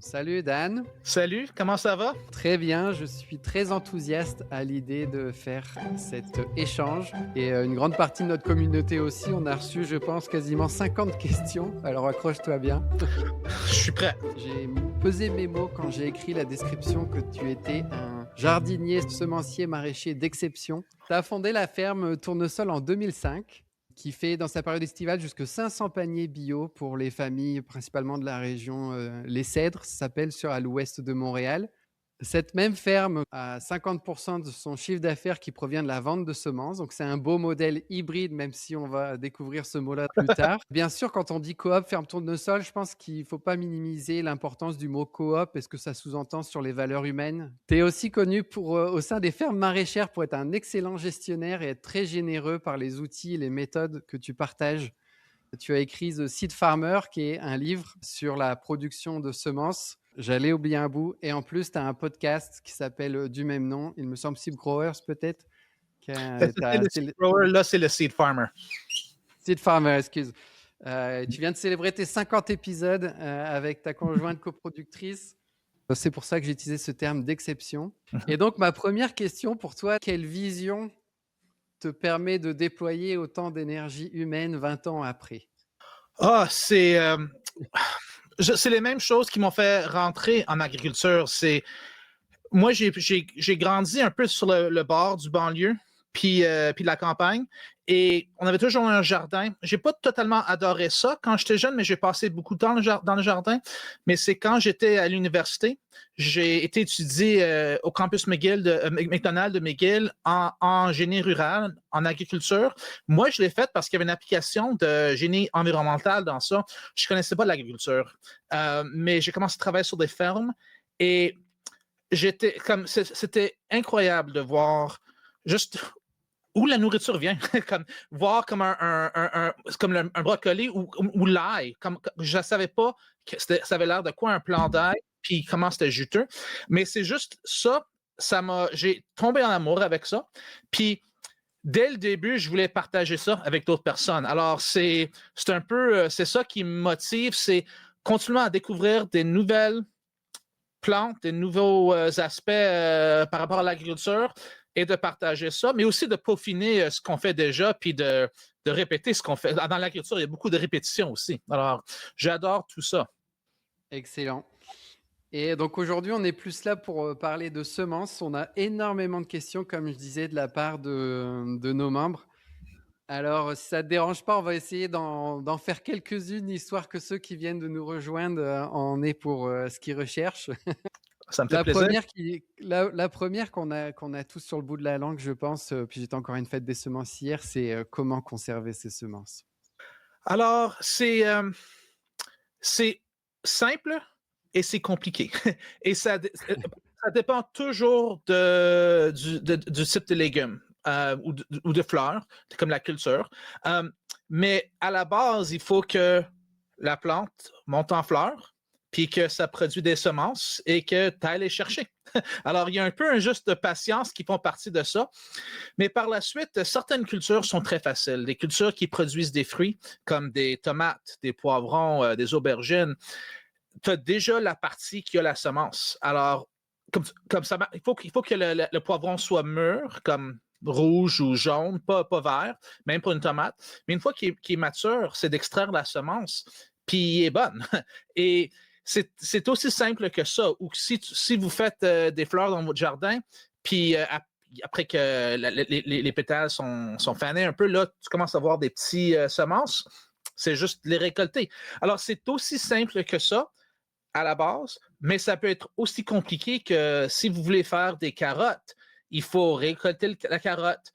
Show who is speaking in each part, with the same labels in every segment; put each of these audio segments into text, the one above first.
Speaker 1: Salut Dan,
Speaker 2: Salut, comment ça va?
Speaker 1: très bien, je suis très enthousiaste à l'idée de faire cet échange et une grande partie de notre communauté aussi. On a reçu, je pense, quasiment 50 questions, alors accroche-toi bien.
Speaker 2: Je suis prêt.
Speaker 1: J'ai pesé mes mots quand j'ai écrit la description que tu étais un jardinier, semencier, maraîcher d'exception. Tu as fondé la ferme Tournesol en 2005, qui fait dans sa période estivale jusque 500 paniers bio pour les familles, principalement de la région Les Cèdres, ça s'appelle, à l'ouest de Montréal. Cette même ferme a 50% de son chiffre d'affaires qui provient de la vente de semences. Donc, c'est un beau modèle hybride, même si on va découvrir ce mot-là plus tard. Bien sûr, quand on dit coop, ferme tournesol, je pense qu'il ne faut pas minimiser l'importance du mot coop et ce que ça sous-entend sur les valeurs humaines. Tu es aussi connu au sein des fermes maraîchères pour être un excellent gestionnaire et être très généreux par les outils et les méthodes que tu partages. Tu as écrit The Seed Farmer, qui est un livre sur la production de semences. J'allais oublier un bout. Et en plus, tu as un podcast qui s'appelle du même nom. Il me semble Seed Growers, peut-être.
Speaker 2: C'était le seed grower, là, c'est le seed farmer.
Speaker 1: Seed Farmer, excuse. Tu viens de célébrer tes 50 épisodes avec ta conjointe coproductrice. C'est pour ça que j'ai utilisé ce terme d'exception. Et donc, ma première question pour toi, quelle vision te permet de déployer autant d'énergie humaine 20 ans après?
Speaker 2: Ah, c'est les mêmes choses qui m'ont fait rentrer en agriculture. Moi, j'ai grandi un peu sur le bord du banlieue, puis de la campagne, et on avait toujours un jardin. J'ai pas totalement adoré ça quand j'étais jeune, mais j'ai passé beaucoup de temps dans le jardin. Mais c'est quand j'étais à l'université, j'ai été étudier au campus McGill McDonald de McGill en génie rural, en agriculture. Moi, je l'ai fait parce qu'il y avait une application de génie environnemental dans ça. Je connaissais pas l'agriculture, mais j'ai commencé à travailler sur des fermes et c'était incroyable de voir juste où la nourriture vient, comme voir comme un brocoli ou l'ail, comme je ne savais pas que ça avait l'air de quoi un plant d'ail, puis comment c'était juteux, mais c'est juste ça, j'ai tombé en amour avec ça, puis dès le début, je voulais partager ça avec d'autres personnes. Alors c'est un peu, c'est ça qui me motive, c'est continuer à découvrir des nouvelles plantes, des nouveaux aspects par rapport à l'agriculture et de partager ça, mais aussi de peaufiner ce qu'on fait déjà, puis de répéter ce qu'on fait. Dans l'agriculture, il y a beaucoup de répétitions aussi. Alors, j'adore tout ça.
Speaker 1: Excellent. Et donc aujourd'hui, on est plus là pour parler de semences. On a énormément de questions, comme je disais, de la part de nos membres. Alors, si ça ne te dérange pas, on va essayer d'en faire quelques-unes, histoire que ceux qui viennent de nous rejoindre en aient pour ce qu'ils recherchent.
Speaker 2: Ça me fait
Speaker 1: La
Speaker 2: plaisir.
Speaker 1: première, la première qu'on a tous sur le bout de la langue, je pense, puis j'étais encore à une fête des semences hier, c'est comment conserver ces semences.
Speaker 2: Alors, c'est simple et c'est compliqué. Et ça dépend toujours du type de légumes ou de fleurs, comme la culture. Mais à la base, il faut que la plante monte en fleurs, puis que ça produit des semences et que tu ailles les chercher. Alors, il y a un peu un juste de patience qui font partie de ça. Mais par la suite, certaines cultures sont très faciles. Des cultures qui produisent des fruits, comme des tomates, des poivrons, des aubergines. Tu as déjà la partie qui a la semence. Alors, comme ça, il faut que le poivron soit mûr, comme rouge ou jaune, pas vert, même pour une tomate. Mais une fois qu'il est mature, c'est d'extraire la semence, puis il est bonne. Et c'est aussi simple que ça. Ou si vous faites des fleurs dans votre jardin, puis après que les pétales sont fanés un peu, là, tu commences à voir des petits semences. C'est juste les récolter. Alors, c'est aussi simple que ça à la base, mais ça peut être aussi compliqué que si vous voulez faire des carottes, il faut récolter la carotte,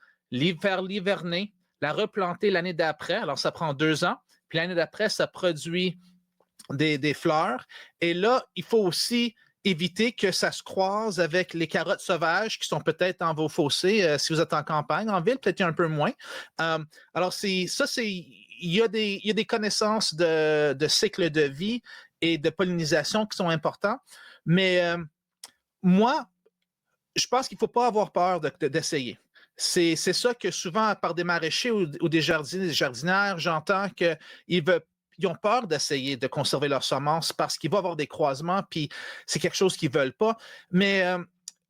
Speaker 2: faire l'hiverner, la replanter l'année d'après. Alors, ça prend 2 ans. Puis l'année d'après, ça produit des fleurs. Et là, il faut aussi éviter que ça se croise avec les carottes sauvages qui sont peut-être dans vos fossés si vous êtes en campagne. En ville, peut-être un peu moins. Alors, il y a des connaissances de cycle de vie et de pollinisation qui sont importants. Mais moi, je pense qu'il ne faut pas avoir peur d'essayer. C'est ça que souvent, par des maraîchers ou des jardiniers, des jardinières, j'entends qu'ils veulent ils ont peur d'essayer de conserver leurs semences parce qu'il va y avoir des croisements, puis c'est quelque chose qu'ils ne veulent pas. Mais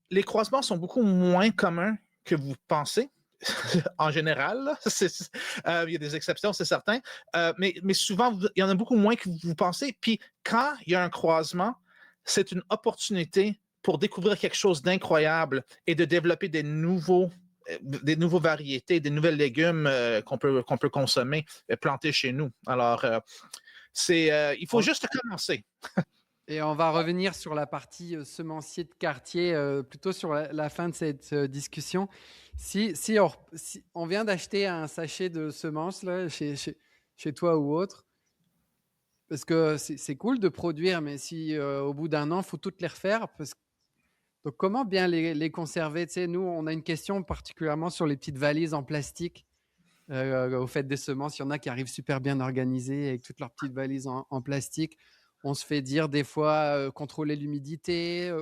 Speaker 2: les croisements sont beaucoup moins communs que vous pensez. En général, là. Il y a des exceptions, c'est certain. Mais souvent, il y en a beaucoup moins que vous pensez. Puis quand il y a un croisement, c'est une opportunité pour découvrir quelque chose d'incroyable et de développer des nouvelles variétés, des nouvelles légumes qu'on peut consommer, planter chez nous. Alors, il faut juste commencer.
Speaker 1: Et on va revenir sur la partie semencier de quartier, plutôt sur la fin de cette discussion. Si on vient d'acheter un sachet de semences là, chez toi ou autre, parce que c'est cool de produire, mais si au bout d'un an, il faut toutes les refaire, donc comment bien les conserver? Tu sais, nous, on a une question particulièrement sur les petites valises en plastique au fait des semences. Il y en a qui arrivent super bien organisées avec toutes leurs petites valises en plastique. On se fait dire des fois contrôler l'humidité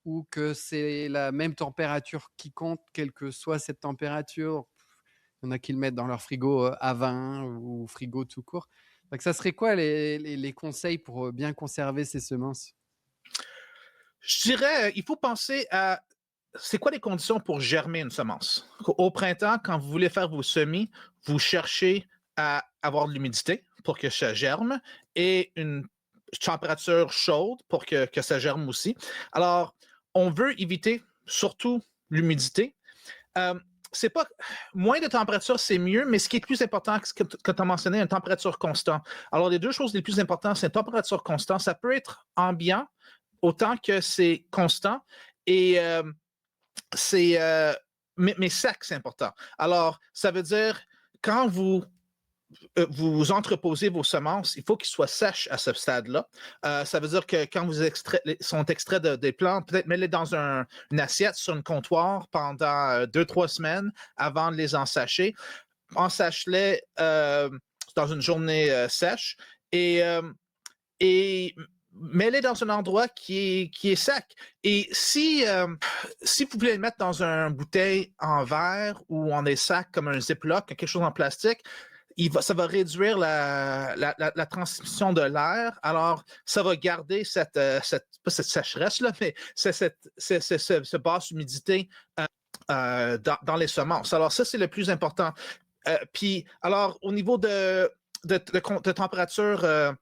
Speaker 1: ou que c'est la même température qui compte, quelle que soit cette température. Il y en a qui le mettent dans leur frigo à vin ou frigo tout court. Donc, ça serait quoi les conseils pour bien conserver ces semences?
Speaker 2: Je dirais, il faut penser à c'est quoi les conditions pour germer une semence? Au printemps, quand vous voulez faire vos semis, vous cherchez à avoir de l'humidité pour que ça germe et une température chaude pour que ça germe aussi. Alors, on veut éviter surtout l'humidité. Euh, c'est pas moins de température, c'est mieux, mais ce qui est plus important que tu as mentionné, une température constante. Alors, les deux choses les plus importantes, c'est une température constante. Ça peut être ambiant autant que c'est constant et mais sec, c'est important. Alors, ça veut dire quand vous entreposez vos semences, il faut qu'ils soient sèches à ce stade-là. Ça veut dire que quand vous sont extraits des plantes, peut-être mettez-les dans une assiette sur un comptoir pendant 2-3 semaines avant de les ensacher. Ensâche-les dans une journée sèche et mets-les dans un endroit qui est sec. Et si vous voulez les mettre dans une bouteille en verre ou en des sacs comme un Ziploc, quelque chose en plastique, ça va réduire la transmission de l'air. Alors, ça va garder pas cette sécheresse-là, mais cette basse humidité dans les semences. Alors, ça, c'est le plus important. Puis, alors, au niveau de température,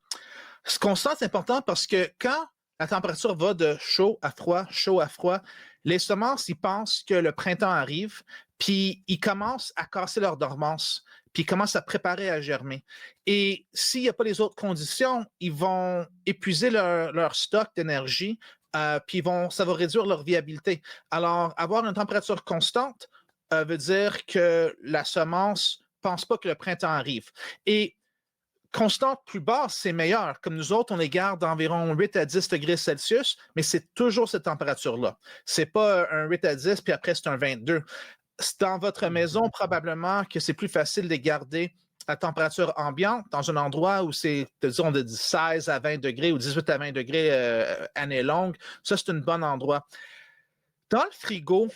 Speaker 2: ce constant, c'est important parce que quand la température va de chaud à froid, les semences, ils pensent que le printemps arrive, puis ils commencent à casser leur dormance, puis ils commencent à préparer à germer. Et s'il n'y a pas les autres conditions, ils vont épuiser leur stock d'énergie, puis ça va réduire leur viabilité. Alors, avoir une température constante veut dire que la semence ne pense pas que le printemps arrive. Et constante plus basse, c'est meilleur. Comme nous autres, on les garde environ 8 à 10 degrés Celsius, mais c'est toujours cette température-là. C'est pas un 8 à 10, puis après, c'est un 22. C'est dans votre maison, probablement que c'est plus facile de garder à température ambiante dans un endroit où c'est, disons, de 16 à 20 degrés ou 18 à 20 degrés année longue. Ça, c'est un bon endroit. Dans le frigo,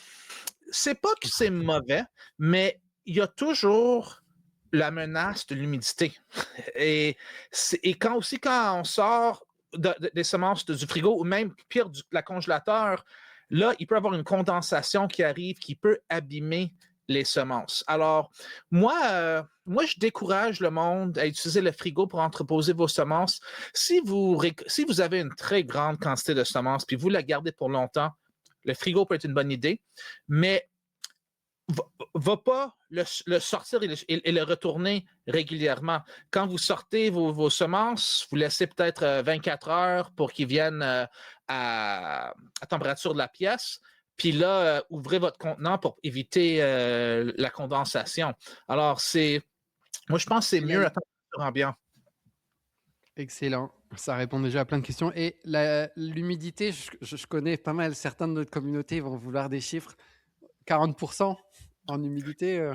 Speaker 2: c'est pas que c'est mauvais, mais il y a toujours la menace de l'humidité. Et quand on sort des semences du frigo ou même pire la congélateur, là, il peut y avoir une condensation qui arrive qui peut abîmer les semences. Alors, moi, je décourage le monde à utiliser le frigo pour entreposer vos semences. Si vous avez une très grande quantité de semences puis vous la gardez pour longtemps, le frigo peut être une bonne idée, mais va pas le sortir et le retourner régulièrement. Quand vous sortez vos semences, vous laissez peut-être 24 heures pour qu'ils viennent à température de la pièce. Puis là, ouvrez votre contenant pour éviter la condensation. Alors, moi, je pense que c'est mieux à température ambiante.
Speaker 1: Excellent. Ça répond déjà à plein de questions. Et l'humidité, je connais pas mal, certains de notre communauté vont vouloir des chiffres. 40% en humidité.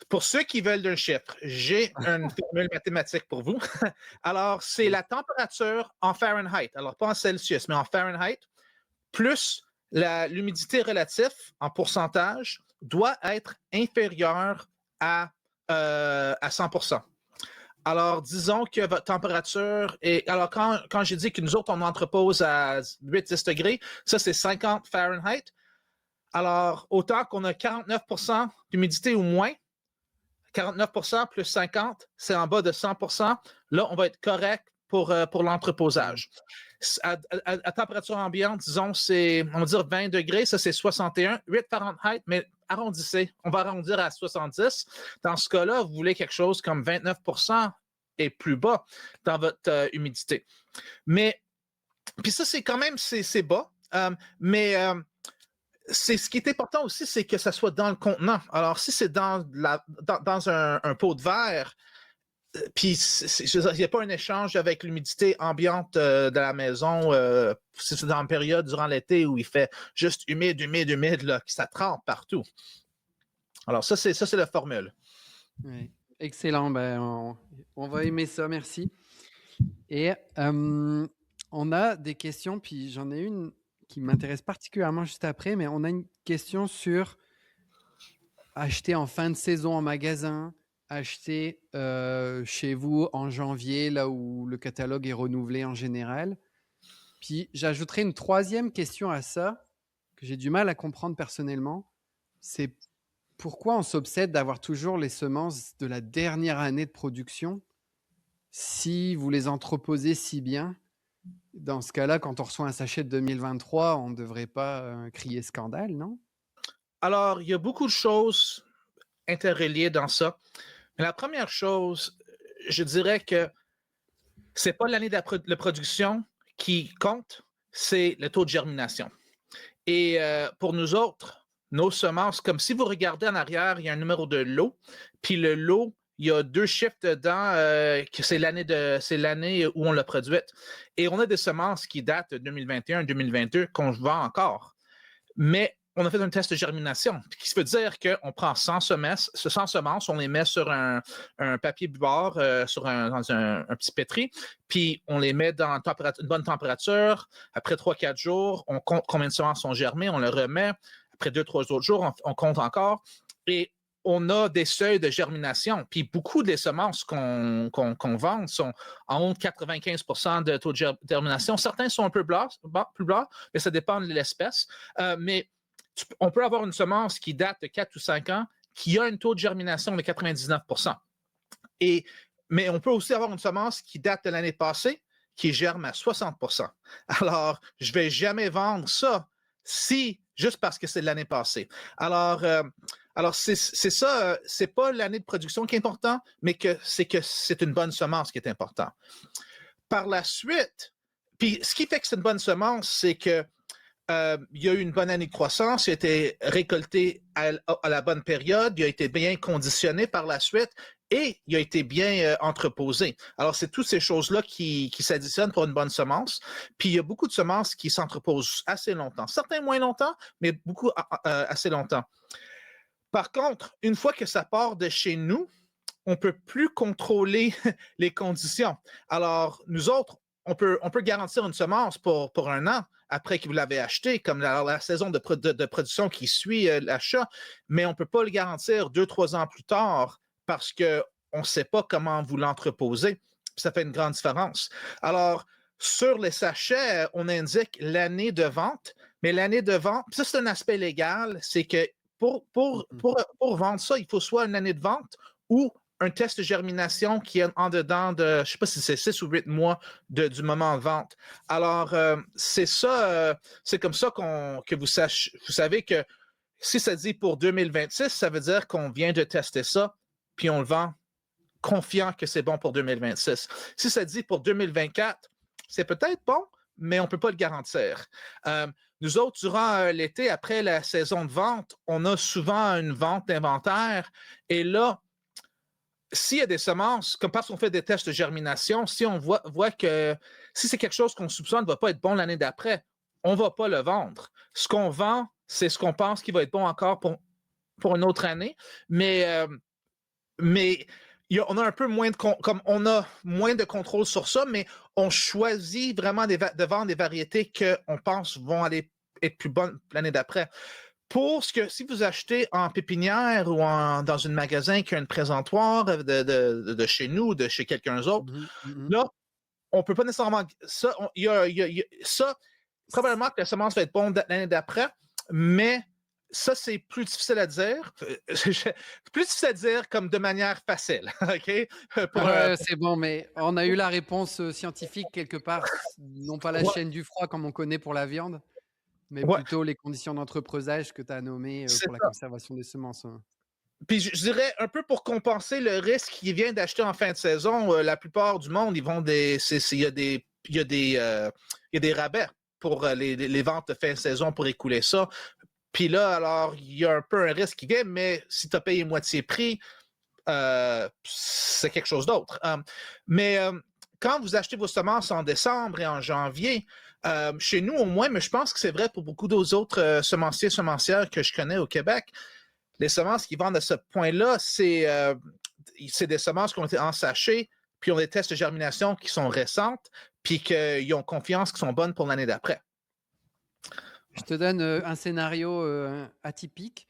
Speaker 2: Pour ceux qui veulent un chiffre, j'ai une formule mathématique pour vous. Alors, c'est la température en Fahrenheit. Alors, pas en Celsius, mais en Fahrenheit, plus l'humidité relative en pourcentage doit être inférieure à 100%. Alors, disons que votre température est... Alors, quand j'ai dit que nous autres, on entrepose à 8-10 degrés, ça, c'est 50 Fahrenheit. Alors, autant qu'on a 49% d'humidité ou moins, 49% plus 50, c'est en bas de 100%. Là, on va être correct pour l'entreposage. À température ambiante, disons, c'est, on va dire 20 degrés, ça c'est 61, 8 Fahrenheit, mais arrondissez, on va arrondir à 70. Dans ce cas-là, vous voulez quelque chose comme 29% et plus bas dans votre humidité. Mais, puis ça, c'est quand même, c'est bas, mais c'est ce qui est important aussi, c'est que ça soit dans le contenant. Alors, si c'est dans un pot de verre, puis il n'y a pas un échange avec l'humidité ambiante de la maison, si c'est dans une période durant l'été où il fait juste humide, là, que ça trempe partout. Alors, ça, c'est la formule.
Speaker 1: Oui. Excellent, ben, on va aimer ça, merci. Et on a des questions, puis j'en ai une qui m'intéresse particulièrement juste après, mais on a une question sur acheter en fin de saison en magasin, acheter chez vous en janvier, là où le catalogue est renouvelé en général. Puis j'ajouterai une troisième question à ça, que j'ai du mal à comprendre personnellement, c'est pourquoi on s'obsède d'avoir toujours les semences de la dernière année de production si vous les entreposez si bien. Dans ce cas-là, quand on reçoit un sachet de 2023, on ne devrait pas crier scandale, non?
Speaker 2: Alors, il y a beaucoup de choses interreliées dans ça. Mais la première chose, je dirais que c'est pas l'année de production qui compte, c'est le taux de germination. Et pour nous autres, nos semences, comme si vous regardez en arrière, il y a un numéro de lot, puis le lot, il y a 2 chiffres dedans, que c'est l'année où on l'a produite. Et on a des semences qui datent de 2021-2022 qu'on vend encore. Mais on a fait un test de germination, ce qui veut dire qu'on prend 100 semences, on les met sur un papier buvard, dans un petit pétri, puis on les met dans une bonne température. Après 3-4 jours, on compte combien de semences sont germées, on le remet. Après 2-3 autres jours, on compte encore. Et on a des seuils de germination. Puis beaucoup des semences qu'on vend sont en haut de 95% de taux de germination. Certains sont un peu plus bas, mais ça dépend de l'espèce. Mais on peut avoir une semence qui date de 4 ou 5 ans qui a un taux de germination de 99%. Mais on peut aussi avoir une semence qui date de l'année passée qui germe à 60%. Alors, je ne vais jamais vendre ça juste parce que c'est de l'année passée. Alors c'est ça, c'est pas l'année de production qui est important, mais que c'est une bonne semence qui est important. Par la suite, puis ce qui fait que c'est une bonne semence, c'est que il y a eu une bonne année de croissance, il a été récolté à la bonne période, il a été bien conditionné par la suite et il a été bien entreposé. Alors, c'est toutes ces choses-là qui s'additionnent pour une bonne semence. Puis, il y a beaucoup de semences qui s'entreposent assez longtemps. Certains moins longtemps, mais beaucoup assez longtemps. Par contre, une fois que ça part de chez nous, on ne peut plus contrôler les conditions. Alors, nous autres, on peut garantir une semence pour 1 an après que vous l'avez acheté, comme la saison de production qui suit l'achat, mais on ne peut pas le garantir 2-3 ans plus tard parce qu'on ne sait pas comment vous l'entreposez. Ça fait une grande différence. Alors, sur les sachets, on indique l'année de vente, mais l'année de vente, ça c'est un aspect légal, c'est que pour vendre ça, il faut soit une année de vente ou un test de germination qui est en dedans de, je ne sais pas si c'est 6 ou 8 mois du moment de vente. Alors, c'est ça, c'est comme ça que vous savez que si ça dit pour 2026, ça veut dire qu'on vient de tester ça, puis on le vend confiant que c'est bon pour 2026. Si ça dit pour 2024, c'est peut-être bon, mais on ne peut pas le garantir. Nous autres, durant l'été, après la saison de vente, on a souvent une vente d'inventaire, et là, s'il y a des semences, comme parce qu'on fait des tests de germination, si on voit que si c'est quelque chose qu'on soupçonne ne va pas être bon l'année d'après, on ne va pas le vendre. Ce qu'on vend, c'est ce qu'on pense qui va être bon encore pour une autre année, mais on a un peu moins on a moins de contrôle sur ça, mais on choisit vraiment de vendre des variétés qu'on pense vont aller être plus bonnes l'année d'après. Pour ce que si vous achetez en pépinière ou dans un magasin qui a un présentoir de chez nous, de chez quelqu'un d'autre,
Speaker 1: Mmh mh.
Speaker 2: là, on peut pas nécessairement. Ça, ça, probablement que la semence va être bonne l'année d'après, mais ça, c'est plus difficile à dire. Plus difficile à dire comme de manière facile. OK? Pour,
Speaker 1: Ouais, c'est bon, mais on a eu la réponse, scientifique quelque part, non pas la
Speaker 2: ouais,
Speaker 1: chaîne du froid comme on connaît pour la viande, mais
Speaker 2: ouais,
Speaker 1: plutôt les conditions d'entrepreusage que tu as nommées,
Speaker 2: c'est
Speaker 1: pour la
Speaker 2: ça.
Speaker 1: conservation des semences, hein.
Speaker 2: Puis je dirais un peu pour compenser le risque qui vient d'acheter en fin de saison, la plupart du monde, ils vont il y a il y a des rabais pour les ventes de fin de saison pour écouler ça. Puis là, alors, il y a un peu un risque qui vient, mais si tu as payé moitié prix, c'est quelque chose d'autre. Mais quand vous achetez vos semences en décembre et en janvier, chez nous au moins, mais je pense que c'est vrai pour beaucoup d'autres semenciers, semencières que je connais au Québec, les semences qui vendent à ce point-là, c'est des semences qui ont été ensachées, puis ont des tests de germination qui sont récentes, puis qu'ils ont confiance qu'ils sont bonnes pour l'année d'après.
Speaker 1: Je te donne, un scénario, atypique.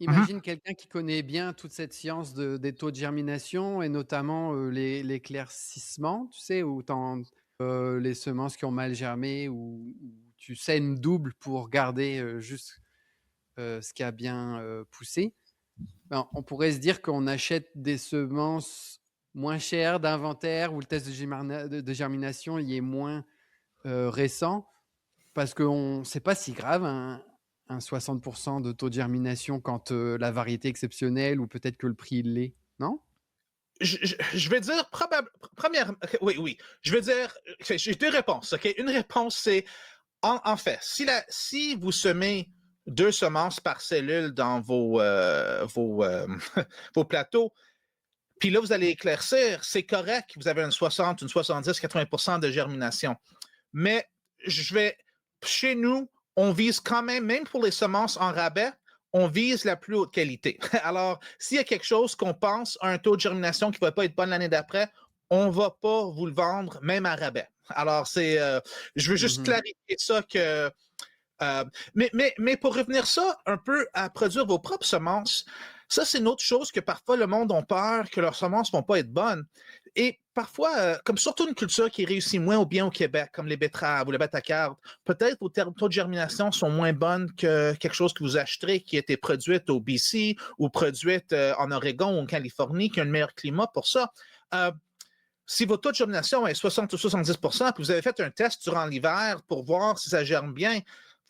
Speaker 2: Mhm.
Speaker 1: Imagine quelqu'un qui connaît bien toute cette science des taux de germination et notamment, l'éclaircissement, tu sais? Où les semences qui ont mal germé ou tu sèmes double pour garder, juste, ce qui a bien, poussé. Ben, on pourrait se dire qu'on achète des semences moins chères d'inventaire où le test de germination il est moins, récent parce qu'on c'est pas si grave un 60 de taux de germination quand, la variété est exceptionnelle ou peut-être que le prix l'est, non?
Speaker 2: Je vais dire première, oui, oui. Je vais dire, j'ai deux réponses. Ok, une réponse c'est en fait, si vous semez deux semences par cellule dans vos plateaux, puis là vous allez éclaircir, c'est correct. Vous avez une 60, une 70, 80% de germination. Mais je vais, chez nous, on vise quand même pour les semences en rabais, on vise la plus haute qualité. Alors, s'il y a quelque chose qu'on pense à un taux de germination qui ne va pas être bon l'année d'après, on ne va pas vous le vendre, même à rabais. Alors, je veux juste
Speaker 1: Mmh.
Speaker 2: clarifier ça que. euh, mais pour revenir ça un peu à produire vos propres semences, ça, c'est une autre chose que parfois le monde a peur que leurs semences ne vont pas être bonnes. Et parfois, comme surtout une culture qui réussit moins ou bien au Québec, comme les betteraves ou les batacardes, peut-être vos taux de germination sont moins bonnes que quelque chose que vous acheterez qui a été produite au BC ou produite en Oregon ou en Californie, qui a un meilleur climat pour ça. Euh, si votre taux de germination est 60 ou 70 puis vous avez fait un test durant l'hiver pour voir si ça germe bien,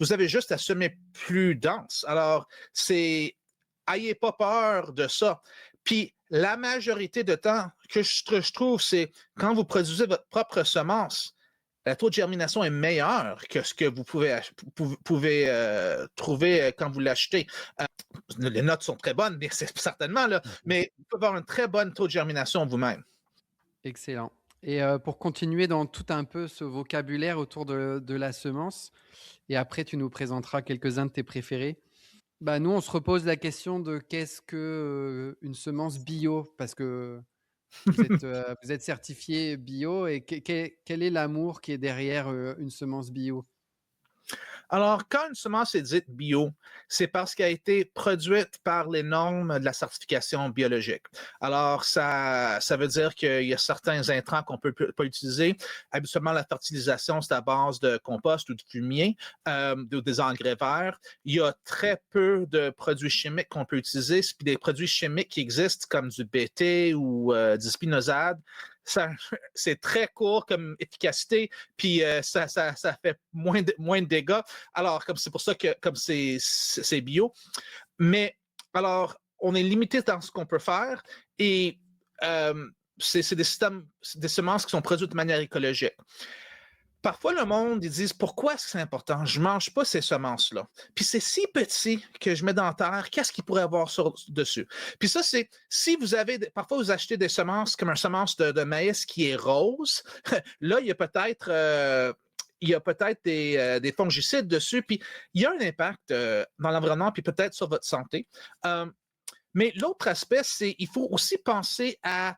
Speaker 2: vous avez juste à semer plus dense. Alors, ayez pas peur de ça. Puis, la majorité de temps que je trouve, c'est quand vous produisez votre propre semence, le taux de germination est meilleur que ce que vous pouvez trouver quand vous l'achetez. Euh, les notes sont très bonnes, bien, c'est certainement, là,
Speaker 1: Mmh.
Speaker 2: mais vous pouvez avoir un très bon taux de germination vous-même.
Speaker 1: Excellent et pour continuer dans tout un peu ce vocabulaire autour de la semence et après tu nous présenteras quelques-uns de tes préférés. Bah, nous, on se repose la question de qu'est-ce que, une semence bio? Parce que vous êtes certifié bio et quel est l'amour qui est derrière, une semence bio?
Speaker 2: Alors, quand une semence est dite bio, c'est parce qu'elle a été produite par les normes de la certification biologique. Alors, ça veut dire qu'il y a certains intrants qu'on ne peut pas utiliser. Habituellement, la fertilisation, c'est à base de compost ou de fumier, des engrais verts. Il y a très peu de produits chimiques qu'on peut utiliser. Puis des produits chimiques qui existent, comme du BT ou du spinosade, ça, c'est très court comme efficacité, puis ça fait moins de dégâts. Alors, comme c'est pour ça que comme c'est bio. Mais alors, on est limité dans ce qu'on peut faire et c'est des semences qui sont produites de manière écologique. Parfois, le monde, ils disent pourquoi est-ce que c'est important? Je ne mange pas ces semences-là. Puis c'est si petit que je mets dans la terre, qu'est-ce qu'il pourrait avoir dessus? Puis ça, c'est si vous avez, parfois vous achetez des semences comme une semence de maïs qui est rose, là, il y a peut-être des fongicides dessus, puis il y a un impact dans l'environnement, puis peut-être sur votre santé. Euh, mais l'autre aspect, c'est qu'il faut aussi penser à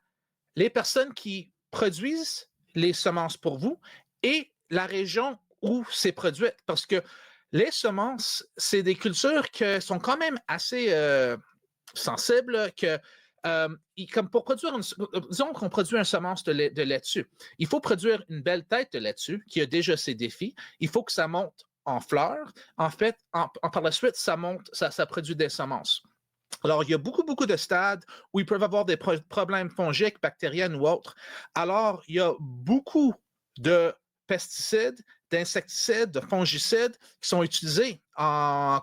Speaker 2: les personnes qui produisent les semences pour vous et la région où c'est produit. Parce que Les semences, c'est des cultures qui sont quand même assez sensibles, comme pour produire disons qu'on produit une semence de laitue. Il faut produire une belle tête de laitue qui a déjà ses défis. Il faut que ça monte en fleurs. En fait, par la suite, ça produit des semences. Alors, il y a beaucoup, beaucoup de stades où ils peuvent avoir des problèmes fongiques, bactériens ou autres. Alors, il y a beaucoup de pesticides, d'insecticides, de fongicides qui sont utilisés en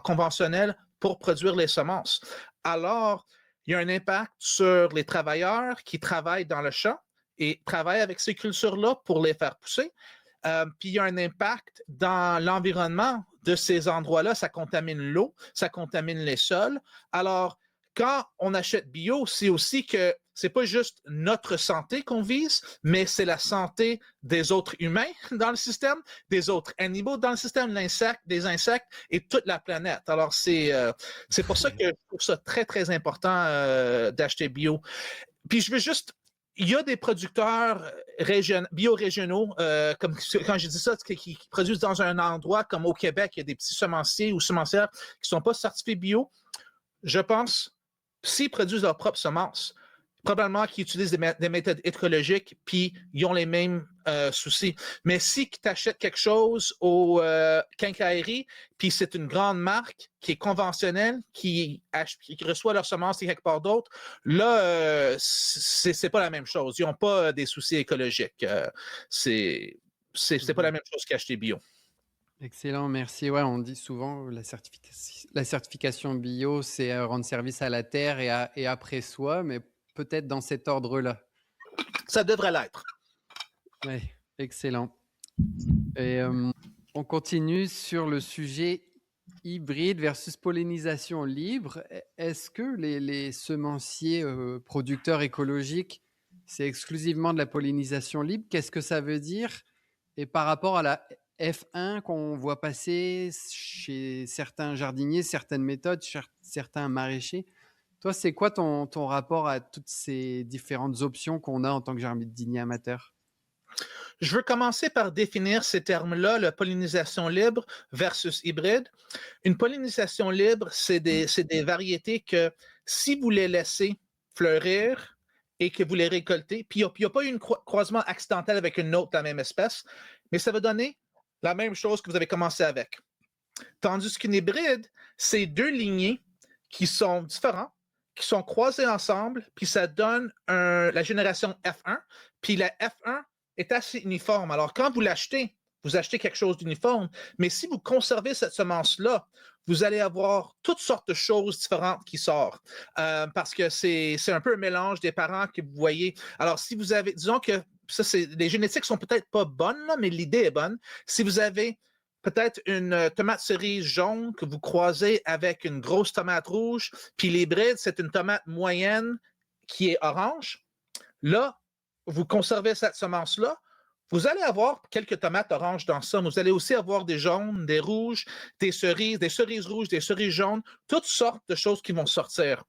Speaker 2: conventionnel pour produire les semences. Alors, il y a un impact sur les travailleurs qui travaillent dans le champ et travaillent avec ces cultures-là pour les faire pousser. Puis il y a un impact dans l'environnement de ces endroits-là. Ça contamine l'eau, ça contamine les sols. Alors, quand on achète bio, c'est aussi que c'est pas juste notre santé qu'on vise, mais c'est la santé des autres humains dans le système, des autres animaux dans le système, des insectes et toute la planète. Alors, c'est pour ça que je trouve ça très, très important d'acheter bio. Puis je veux juste il y a des producteurs bio-régionaux, comme quand j'ai dit ça, qui produisent dans un endroit comme au Québec, il y a des petits semenciers ou semencières qui ne sont pas certifiés bio. Je pense, s'ils produisent leurs propres semences, probablement qu'ils utilisent des méthodes écologiques, puis ils ont les mêmes soucis. Mais si tu achètes quelque chose au quincaillerie, puis c'est une grande marque qui est conventionnelle, qui reçoit leurs semences quelque part d'autre, là, c'est pas la même chose. Ils n'ont pas des soucis écologiques. C'est pas la même chose qu'acheter bio.
Speaker 1: Excellent, merci. Ouais, on dit souvent la certification bio, c'est rendre service à la terre et après soi, mais peut-être dans cet ordre-là.
Speaker 2: Ça devrait l'être.
Speaker 1: Oui, excellent. Et on continue sur le sujet hybride versus pollinisation libre. Est-ce que les semenciers producteurs écologiques, c'est exclusivement de la pollinisation libre? Qu'est-ce que ça veut dire? Et par rapport à la F1 qu'on voit passer chez certains jardiniers, certaines méthodes, certains maraîchers, toi, c'est quoi ton rapport à toutes ces différentes options qu'on a en tant que jardinier amateur?
Speaker 2: Je veux commencer par définir ces termes-là, la pollinisation libre versus hybride. Une pollinisation libre, c'est des variétés que si vous les laissez fleurir et que vous les récoltez, puis il n'y a pas eu un croisement accidentel avec une autre de la même espèce, mais ça va donner la même chose que vous avez commencé avec. Tandis qu'une hybride, c'est deux lignées qui sont différentes, qui sont croisées ensemble, puis ça donne la génération F1, puis la F1 est assez uniforme. Alors, quand vous l'achetez, vous achetez quelque chose d'uniforme, mais si vous conservez cette semence-là, vous allez avoir toutes sortes de choses différentes qui sortent, parce que c'est un peu un mélange des parents que vous voyez. Alors, si vous avez, disons que les génétiques sont peut-être pas bonnes, là, mais l'idée est bonne. Si vous avez peut-être une tomate cerise jaune que vous croisez avec une grosse tomate rouge, puis l'hybride, c'est une tomate moyenne qui est orange, là, vous conservez cette semence-là, vous allez avoir quelques tomates oranges dans ça, mais vous allez aussi avoir des jaunes, des rouges, des cerises rouges, des cerises jaunes, toutes sortes de choses qui vont sortir.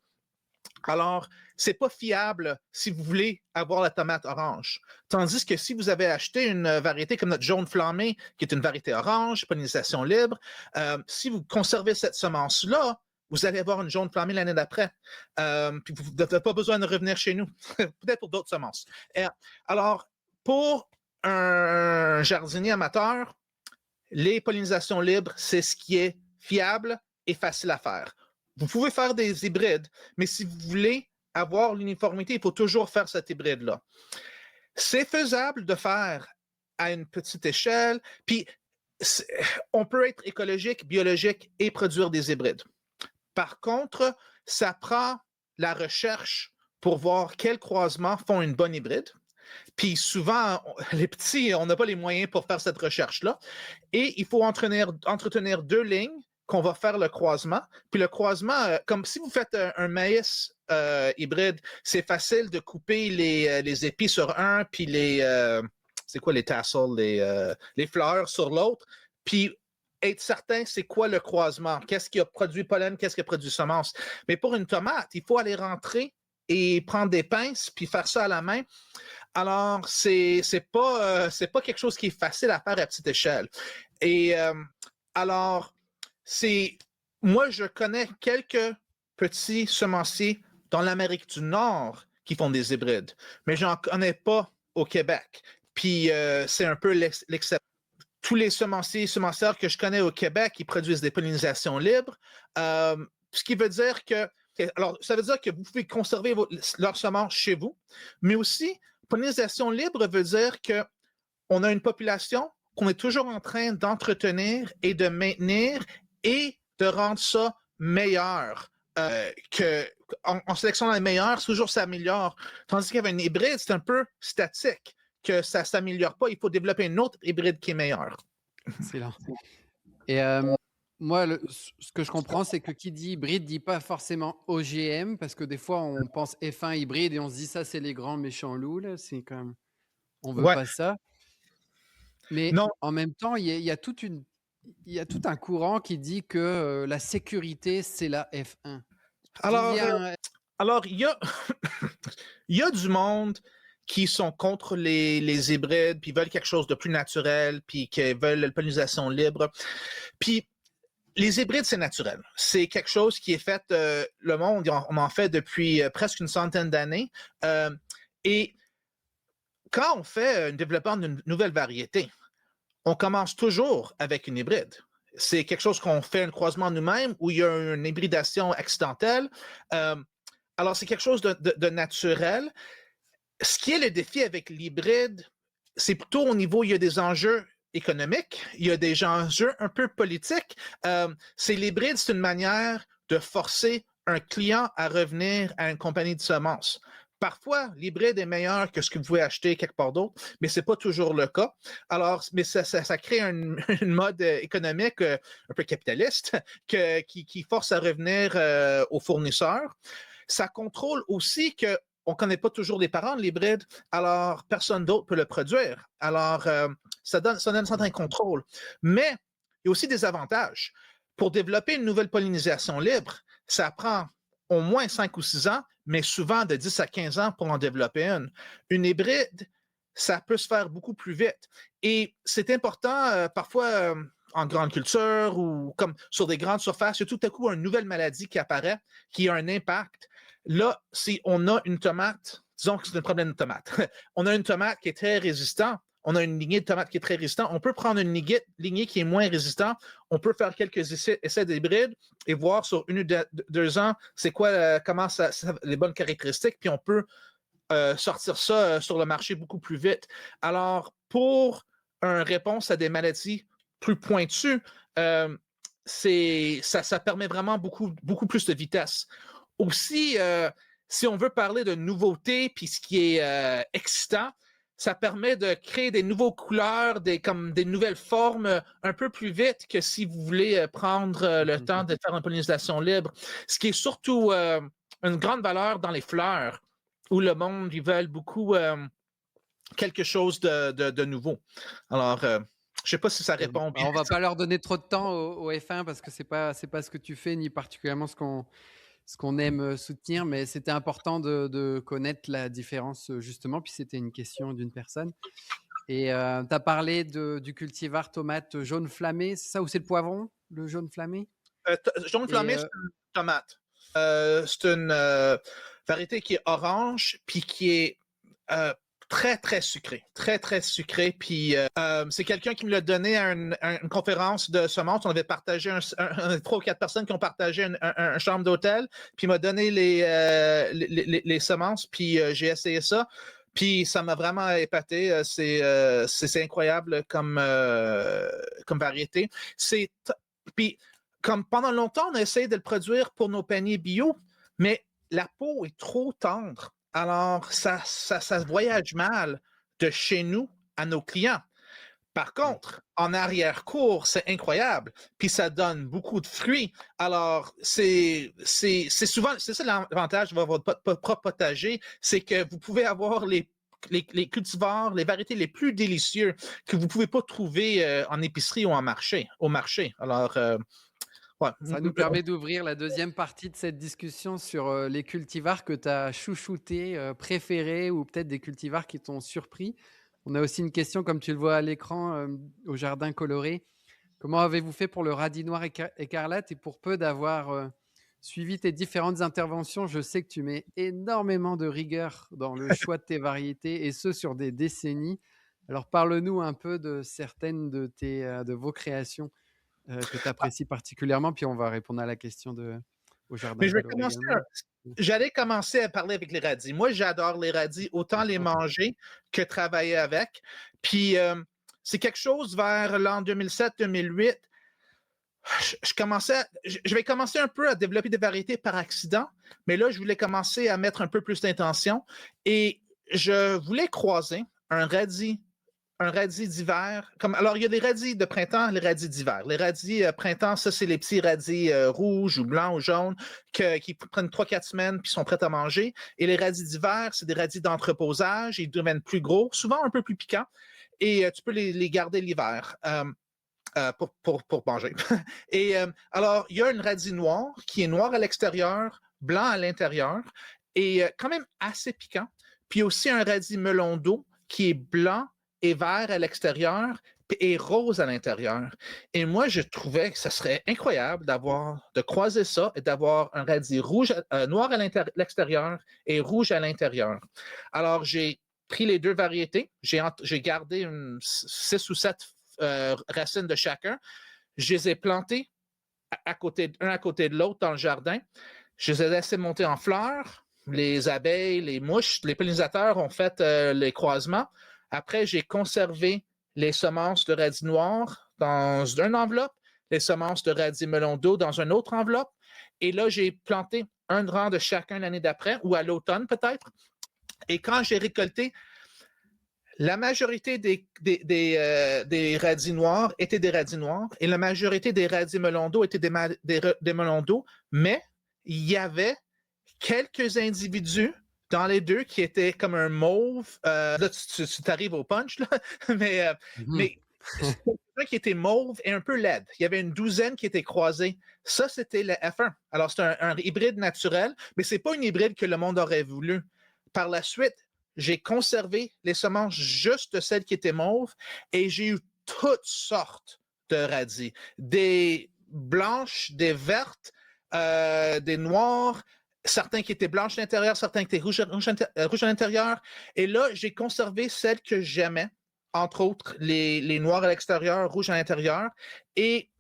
Speaker 2: Alors, c'est pas fiable si vous voulez avoir la tomate orange. Tandis que si vous avez acheté une variété comme notre jaune flammé, qui est une variété orange, pollinisation libre, si vous conservez cette semence-là, vous allez avoir une jaune flammée l'année d'après. Puis vous n'avez pas besoin de revenir chez nous, peut-être pour d'autres semences. Alors, pour un jardinier amateur, les pollinisations libres, c'est ce qui est fiable et facile à faire. Vous pouvez faire des hybrides, mais si vous voulez avoir l'uniformité, il faut toujours faire cet hybride-là. C'est faisable de faire à une petite échelle, puis on peut être écologique, biologique et produire des hybrides. Par contre, ça prend la recherche pour voir quels croisements font une bonne hybride. Puis souvent, les petits, on n'a pas les moyens pour faire cette recherche-là. Et il faut entretenir deux lignes qu'on va faire le croisement. Puis le croisement, comme si vous faites un maïs hybride, c'est facile de couper les épis sur un, puis c'est quoi les tassels, les fleurs sur l'autre. Puis être certain c'est quoi le croisement, qu'est-ce qui a produit pollen, qu'est-ce qui a produit semence. Mais pour une tomate, il faut aller rentrer et prendre des pinces puis faire ça à la main. Alors, c'est pas quelque chose qui est facile à faire à petite échelle. Et Alors, moi, je connais quelques petits semenciers dans l'Amérique du Nord qui font des hybrides, mais j'en connais pas au Québec. Puis c'est un peu l'exception. Tous les semencières que je connais au Québec, ils produisent des pollinisations libres, ce qui veut dire alors, ça veut dire que vous pouvez conserver leurs semences chez vous, mais aussi, pollinisation libre veut dire qu'on a une population qu'on est toujours en train d'entretenir et de maintenir et de rendre ça meilleur. En sélectionnant les meilleurs, toujours s'améliore. Tandis qu'avec un hybride, c'est un peu statique, que ça ne s'améliore pas. Il faut développer un autre hybride qui est meilleur.
Speaker 1: Excellent. Et moi, ce que je comprends, c'est que qui dit hybride dit pas forcément OGM, parce que des fois, on pense F1 hybride et on se dit ça, c'est les grands méchants loups. Là. C'est comme, on veut pas ça. Mais
Speaker 2: non.
Speaker 1: En même temps, il y a tout un courant qui dit que la sécurité, c'est la F1.
Speaker 2: Alors, il y a, il y a du monde qui sont contre les hybrides, puis veulent quelque chose de plus naturel, puis qui veulent la pollinisation libre. Puis, les hybrides, c'est naturel. C'est quelque chose qui est fait, le monde, on en fait depuis presque une centaine d'années. Et quand on fait un développement d'une nouvelle variété, on commence toujours avec une hybride. C'est quelque chose qu'on fait un croisement nous-mêmes où il y a une hybridation accidentelle. Alors, c'est quelque chose de naturel. Ce qui est le défi avec l'hybride, c'est plutôt au niveau, il y a des enjeux économiques, il y a des enjeux un peu politiques. L'hybride, c'est une manière de forcer un client à revenir à une compagnie de semences. Parfois, l'hybride est meilleur que ce que vous pouvez acheter quelque part d'autre, mais ce n'est pas toujours le cas. Alors, mais ça crée une mode économique un peu capitaliste qui force à revenir aux fournisseurs. Ça contrôle aussi que on ne connaît pas toujours les parents de l'hybride, alors personne d'autre peut le produire. Alors, ça donne un certain contrôle. Mais il y a aussi des avantages. Pour développer une nouvelle pollinisation libre, ça prend au moins 5 ou 6 ans, mais souvent de 10 à 15 ans pour en développer une. Une hybride, ça peut se faire beaucoup plus vite. Et c'est important, parfois, en grande culture ou comme sur des grandes surfaces, il y a tout à coup une nouvelle maladie qui apparaît, qui a un impact. Là, si on a une tomate, disons que c'est un problème de tomate, on a une tomate qui est très résistante, on a une lignée de tomates qui est très résistante, on peut prendre une lignée qui est moins résistante, on peut faire quelques essais d'hybrides et voir sur 1 ou 2 ans c'est quoi, comment les bonnes caractéristiques, puis on peut sortir ça sur le marché beaucoup plus vite. Alors, pour une réponse à des maladies plus pointues, ça permet vraiment beaucoup plus de vitesse. Aussi, si on veut parler de nouveauté, puis ce qui est excitant, ça permet de créer des nouvelles couleurs, comme des nouvelles formes un peu plus vite que si vous voulez prendre le temps de faire une pollinisation libre. Ce qui est surtout une grande valeur dans les fleurs, où le monde, ils veulent beaucoup quelque chose de nouveau. Alors, je ne sais pas si ça répond bien.
Speaker 1: On ne va pas leur donner trop de temps au F1 parce que ce n'est pas ce que tu fais, ni particulièrement ce qu'on aime soutenir, mais c'était important de connaître la différence justement, puis c'était une question d'une personne. Et tu as parlé du cultivar tomate jaune flammé, c'est ça, ou c'est le poivron, le jaune flammé?
Speaker 2: Jaune flammé, c'est une tomate. C'est une variété qui est orange, puis qui est très, très sucrée. Très, très sucrée. Puis c'est quelqu'un qui me l'a donné à une conférence de semences. On avait partagé 3 ou 4 personnes qui ont partagé un chambre d'hôtel. Puis il m'a donné les semences, puis j'ai essayé ça. Puis ça m'a vraiment épaté. C'est incroyable comme variété. Puis comme pendant longtemps, on a essayé de le produire pour nos paniers bio, mais la peau est trop tendre. Alors, ça voyage mal de chez nous à nos clients. Par contre, en arrière-cour, c'est incroyable. Puis ça donne beaucoup de fruits. Alors, c'est ça l'avantage de votre propre potager, c'est que vous pouvez avoir les cultivars, les variétés les plus délicieuses que vous ne pouvez pas trouver en épicerie ou au marché. Alors, ouais.
Speaker 1: Ça nous permet d'ouvrir la deuxième partie de cette discussion sur les cultivars que tu as chouchoutés, préférés, ou peut-être des cultivars qui t'ont surpris. On a aussi une question, comme tu le vois à l'écran, au jardin coloré. Comment avez-vous fait pour le radis noir écarlate? Et pour peu d'avoir suivi tes différentes interventions, je sais que tu mets énormément de rigueur dans le choix de tes variétés et ce sur des décennies. Alors parle-nous un peu de certaines de vos créations que tu apprécies particulièrement, puis on va répondre à la question au jardin
Speaker 2: Mais
Speaker 1: de Valour également.
Speaker 2: j'allais commencer à parler avec les radis. Moi, j'adore les radis, autant les
Speaker 1: D'accord.
Speaker 2: manger que travailler avec. Puis, c'est quelque chose vers l'an 2007-2008. Je vais commencer un peu à développer des variétés par accident, mais là, je voulais commencer à mettre un peu plus d'intention et je voulais croiser un radis d'hiver. Alors, il y a des radis de printemps, les radis d'hiver. Les radis printemps, ça, c'est les petits radis rouges ou blancs ou jaunes qui prennent 3-4 semaines puis sont prêts à manger. Et les radis d'hiver, c'est des radis d'entreposage. Ils deviennent plus gros, souvent un peu plus piquants. Et tu peux les garder l'hiver. Pour manger. Et alors, il y a une radis noire qui est noire à l'extérieur, blanc à l'intérieur, et quand même assez piquant. Puis aussi un radis melon d'eau qui est blanc et vert à l'extérieur et rose à l'intérieur. Et moi, je trouvais que ce serait incroyable de croiser ça et d'avoir un radis rouge, noir à l'extérieur et rouge à l'intérieur. Alors, j'ai pris les deux variétés. J'ai gardé 6 ou 7 racines de chacun. Je les ai plantés un à côté de l'autre dans le jardin. Je les ai laissés monter en fleurs. Les abeilles, les mouches, les pollinisateurs ont fait les croisements. Après, j'ai conservé les semences de radis noir dans une enveloppe, les semences de radis melon d'eau dans une autre enveloppe. Et là, j'ai planté un rang de chacun l'année d'après, ou à l'automne peut-être. Et quand j'ai récolté, la majorité des radis noirs étaient des radis noirs et la majorité des radis melon d'eau étaient des melons d'eau, mais il y avait quelques individus dans les deux qui étaient comme un mauve. Là, tu arrives au punch, là, mais,
Speaker 1: Mhm.
Speaker 2: mais un qui était mauve et un peu laide. Il y avait une douzaine qui étaient croisés. Ça, c'était le F1. Alors, c'est un hybride naturel, mais ce n'est pas une hybride que le monde aurait voulu. Par la suite, j'ai conservé les semences juste celles qui étaient mauves et j'ai eu toutes sortes de radis. Des blanches, des vertes, des noires, certains qui étaient blanches à l'intérieur, certains qui étaient rouges à l'intérieur. Et là, j'ai conservé celles que j'aimais, entre autres les noirs à l'extérieur, rouges à l'intérieur. Et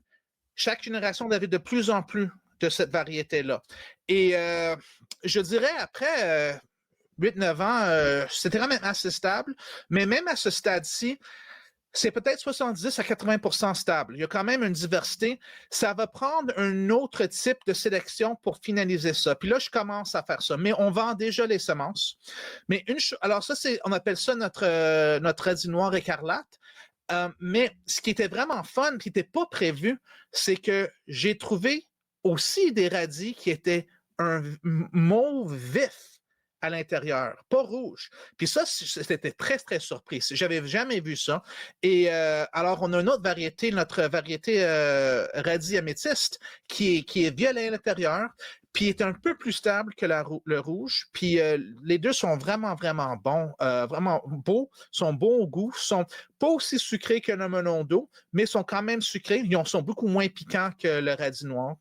Speaker 2: chaque génération avait de plus en plus de cette variété-là. Et je dirais, après 8-9 ans, c'était quand même assez stable. Mais même à ce stade-ci, c'est peut-être 70 à 80 stable. Il y a quand même une diversité. Ça va prendre un autre type de sélection pour finaliser ça. Puis là, je commence à faire ça. Mais on vend déjà les semences. Mais alors ça, on appelle ça notre radis noir écarlate. Mais ce qui était vraiment fun, qui n'était pas prévu, c'est que j'ai trouvé aussi des radis qui étaient un mauve vif à l'intérieur, pas rouge. Puis ça, c'était très, très surpris. J'avais jamais vu ça. Et alors, on a une autre variété, notre variété radis améthyste, qui est violet à l'intérieur, puis est un peu plus stable que le rouge. Puis les deux sont vraiment, vraiment bons, vraiment beaux, sont bons au goût, sont pas aussi sucrés que le melon d'eau, mais sont quand même sucrés. Ils sont beaucoup moins piquants que le radis noir.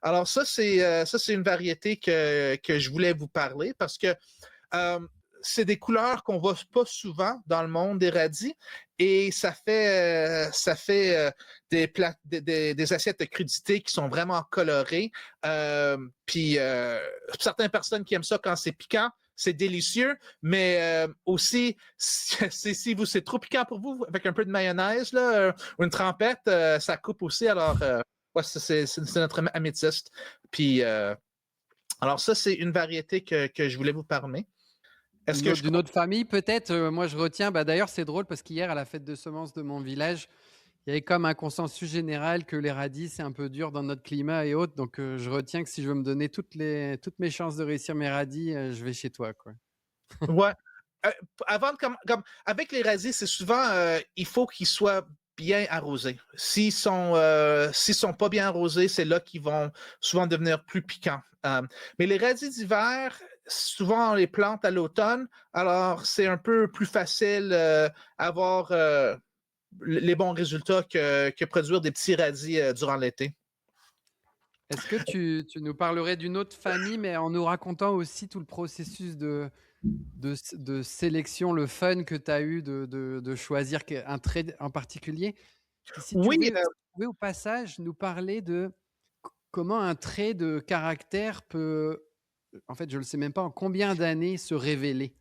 Speaker 2: Alors ça, c'est une variété que je voulais vous parler parce que euh, c'est des couleurs qu'on voit pas souvent dans le monde des radis et ça fait des assiettes de crudité qui sont vraiment colorées. Puis certaines personnes qui aiment ça quand c'est piquant, c'est délicieux, mais aussi, si c'est trop piquant pour vous, avec un peu de mayonnaise là, ou une trempette, ça coupe aussi. Alors, ouais, c'est notre améthyste. Puis, alors ça, c'est une variété que je voulais vous parler. Est-ce que je...
Speaker 1: D'une autre famille, peut-être. Moi, je retiens. Bah, d'ailleurs, c'est drôle parce qu'hier, à la fête de semences de mon village, il y avait comme un consensus général que les radis, c'est un peu dur dans notre climat et autres. Donc, je retiens que si je veux me donner toutes mes chances de réussir mes radis, je vais chez toi, quoi.
Speaker 2: Ouais. Euh, Avant avec les radis, c'est souvent, il faut qu'ils soient bien arrosés. S'ils sont pas bien arrosés, c'est là qu'ils vont souvent devenir plus piquants. Mais les radis d'hiver, souvent on les plante à l'automne, alors c'est un peu plus facile à avoir les bons résultats que produire des petits radis durant l'été.
Speaker 1: Est-ce que tu nous parlerais d'une autre famille, mais en nous racontant aussi tout le processus de sélection, le fun que tu as eu de choisir un trait en particulier? Puis
Speaker 2: Oui,
Speaker 1: si tu pouvais au passage nous parler de comment un trait de caractère peut, en fait, je ne le sais même pas, en combien d'années se révéler?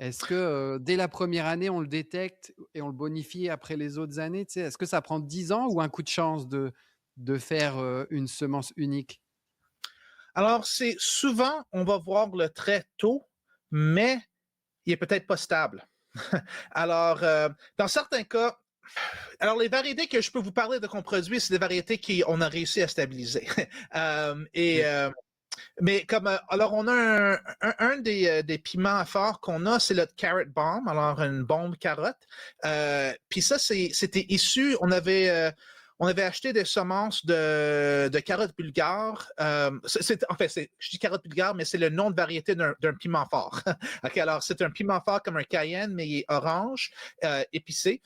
Speaker 1: Est-ce que, dès la première année, on le détecte et on le bonifie après les autres années, tu sais? Est-ce que ça prend 10 ans ou un coup de chance de faire, une semence unique?
Speaker 2: alors c'est souvent, on va voir le trait tôt, mais il est peut-être pas stable. Alors, dans certains cas, alors les variétés que je peux vous parler de qu'on produit, c'est des variétés qu'on a réussi à stabiliser. Euh, et,
Speaker 1: OK.
Speaker 2: euh, mais comme alors on a un des piments forts qu'on a, c'est le carrot bomb, alors une bombe carotte. Puis ça, c'était issu, on avait acheté des semences de carottes bulgares. En fait, je dis carotte bulgare, mais c'est le nom de variété d'un piment fort. OK, alors c'est un piment fort comme un cayenne, mais il est orange, épicé.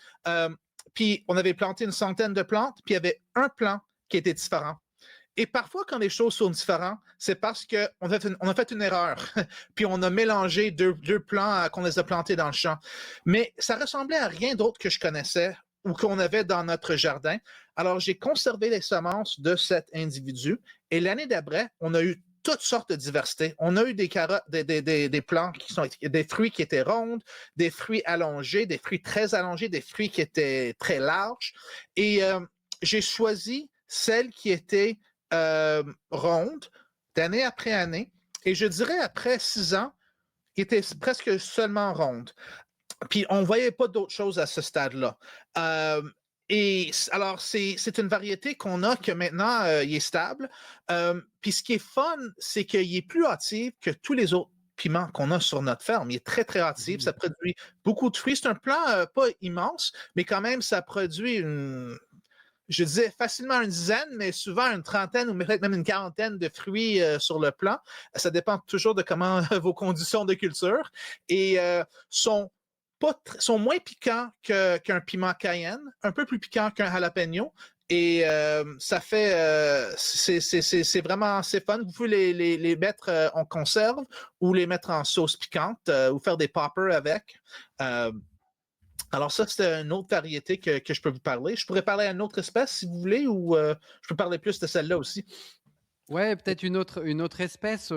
Speaker 2: Puis on avait planté une centaine de plantes, puis il y avait un plant qui était différent. Et parfois, quand les choses sont différentes, c'est parce qu'on a fait une erreur. Puis on a mélangé deux plants qu'on les a plantés dans le champ. Mais ça ressemblait à rien d'autre que je connaissais ou qu'on avait dans notre jardin. Alors, j'ai conservé les semences de cet individu. Et l'année d'après, on a eu toutes sortes de diversités. On a eu des carottes, des plants des fruits qui étaient rondes, des fruits allongés, des fruits très allongés, des fruits qui étaient très larges. Et j'ai choisi celles qui étaient ronde d'année après année. Et je dirais après 6 ans, qui était presque seulement ronde. Puis on ne voyait pas d'autre chose à ce stade-là. Et alors, c'est une variété qu'on a que maintenant, il est stable. Puis ce qui est fun, c'est qu'il est plus hâtif que tous les autres piments qu'on a sur notre ferme. Il est très, très hâtif.
Speaker 1: Mmh.
Speaker 2: Ça produit beaucoup de fruits. C'est un plant pas immense, mais quand même, ça produit je disais facilement une dizaine, mais souvent une trentaine ou peut-être même une quarantaine de fruits sur le plant. Ça dépend toujours de comment vos conditions de culture. Et sont moins piquants qu'un piment cayenne, un peu plus piquant qu'un jalapeno. Et ça fait, c'est vraiment assez fun. Vous pouvez les mettre en conserve ou les mettre en sauce piquante ou faire des poppers avec. Euh, alors ça, c'est une autre variété que je peux vous parler. Je pourrais parler à une autre espèce si vous voulez, ou je peux parler plus de celle-là aussi.
Speaker 1: Ouais, peut-être une autre espèce,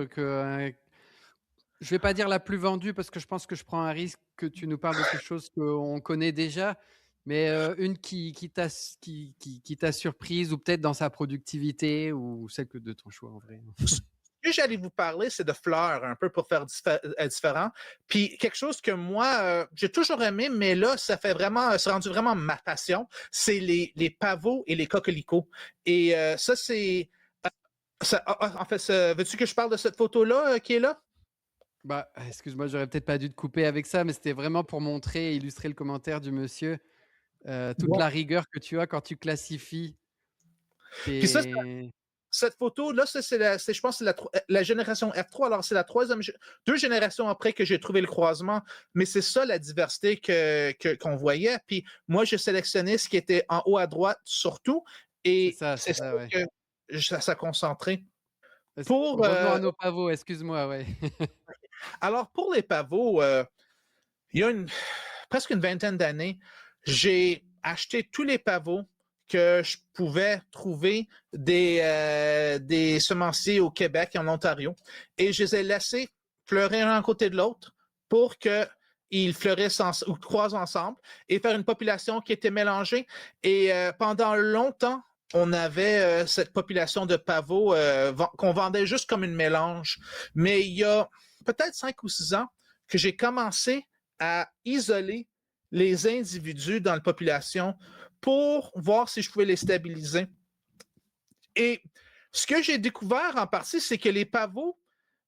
Speaker 1: je vais pas dire la plus vendue parce que je pense que je prends un risque que tu nous parles de quelque chose qu'on connaît déjà, mais, une qui t'a surprise ou peut-être dans sa productivité ou celle que de ton choix en vrai.
Speaker 2: Ce que j'allais vous parler, c'est de fleurs, un peu pour faire différent. Puis quelque chose que moi, j'ai toujours aimé, mais là, c'est rendu vraiment ma passion, c'est les pavots et les coquelicots. Et ça, c'est... en fait, veux-tu que je parle de cette photo-là qui est là?
Speaker 1: Bah, excuse-moi, j'aurais peut-être pas dû te couper avec ça, mais c'était vraiment pour montrer et illustrer le commentaire du monsieur, toute
Speaker 2: Ouais.
Speaker 1: la rigueur que tu as quand tu classifies
Speaker 2: Puis ça,
Speaker 1: tes
Speaker 2: cette photo-là, je pense, que c'est la génération F3. Alors, c'est la troisième, 2 générations après que j'ai trouvé le croisement. Mais c'est ça la diversité qu'on voyait. Puis moi, j'ai sélectionné ce qui était en haut à droite surtout. Et
Speaker 1: c'est
Speaker 2: c'est ça
Speaker 1: ça, ouais.
Speaker 2: que ça concentré.
Speaker 1: Est-ce
Speaker 2: Pour,
Speaker 1: revenons à nos pavots, excuse-moi, ouais.
Speaker 2: alors, pour les pavots, il y a presque une vingtaine d'années, j'ai acheté tous les pavots que je pouvais trouver des semenciers au Québec et en Ontario. Et je les ai laissés fleurir l'un à côté de l'autre pour qu'ils fleurissent ou croisent ensemble et faire une population qui était mélangée. Et pendant longtemps, on avait cette population de pavots qu'on vendait juste comme une mélange. Mais il y a peut-être 5 ou 6 ans que j'ai commencé à isoler les individus dans la population pour voir si je pouvais les stabiliser. Et ce que j'ai découvert en partie, c'est que les pavots,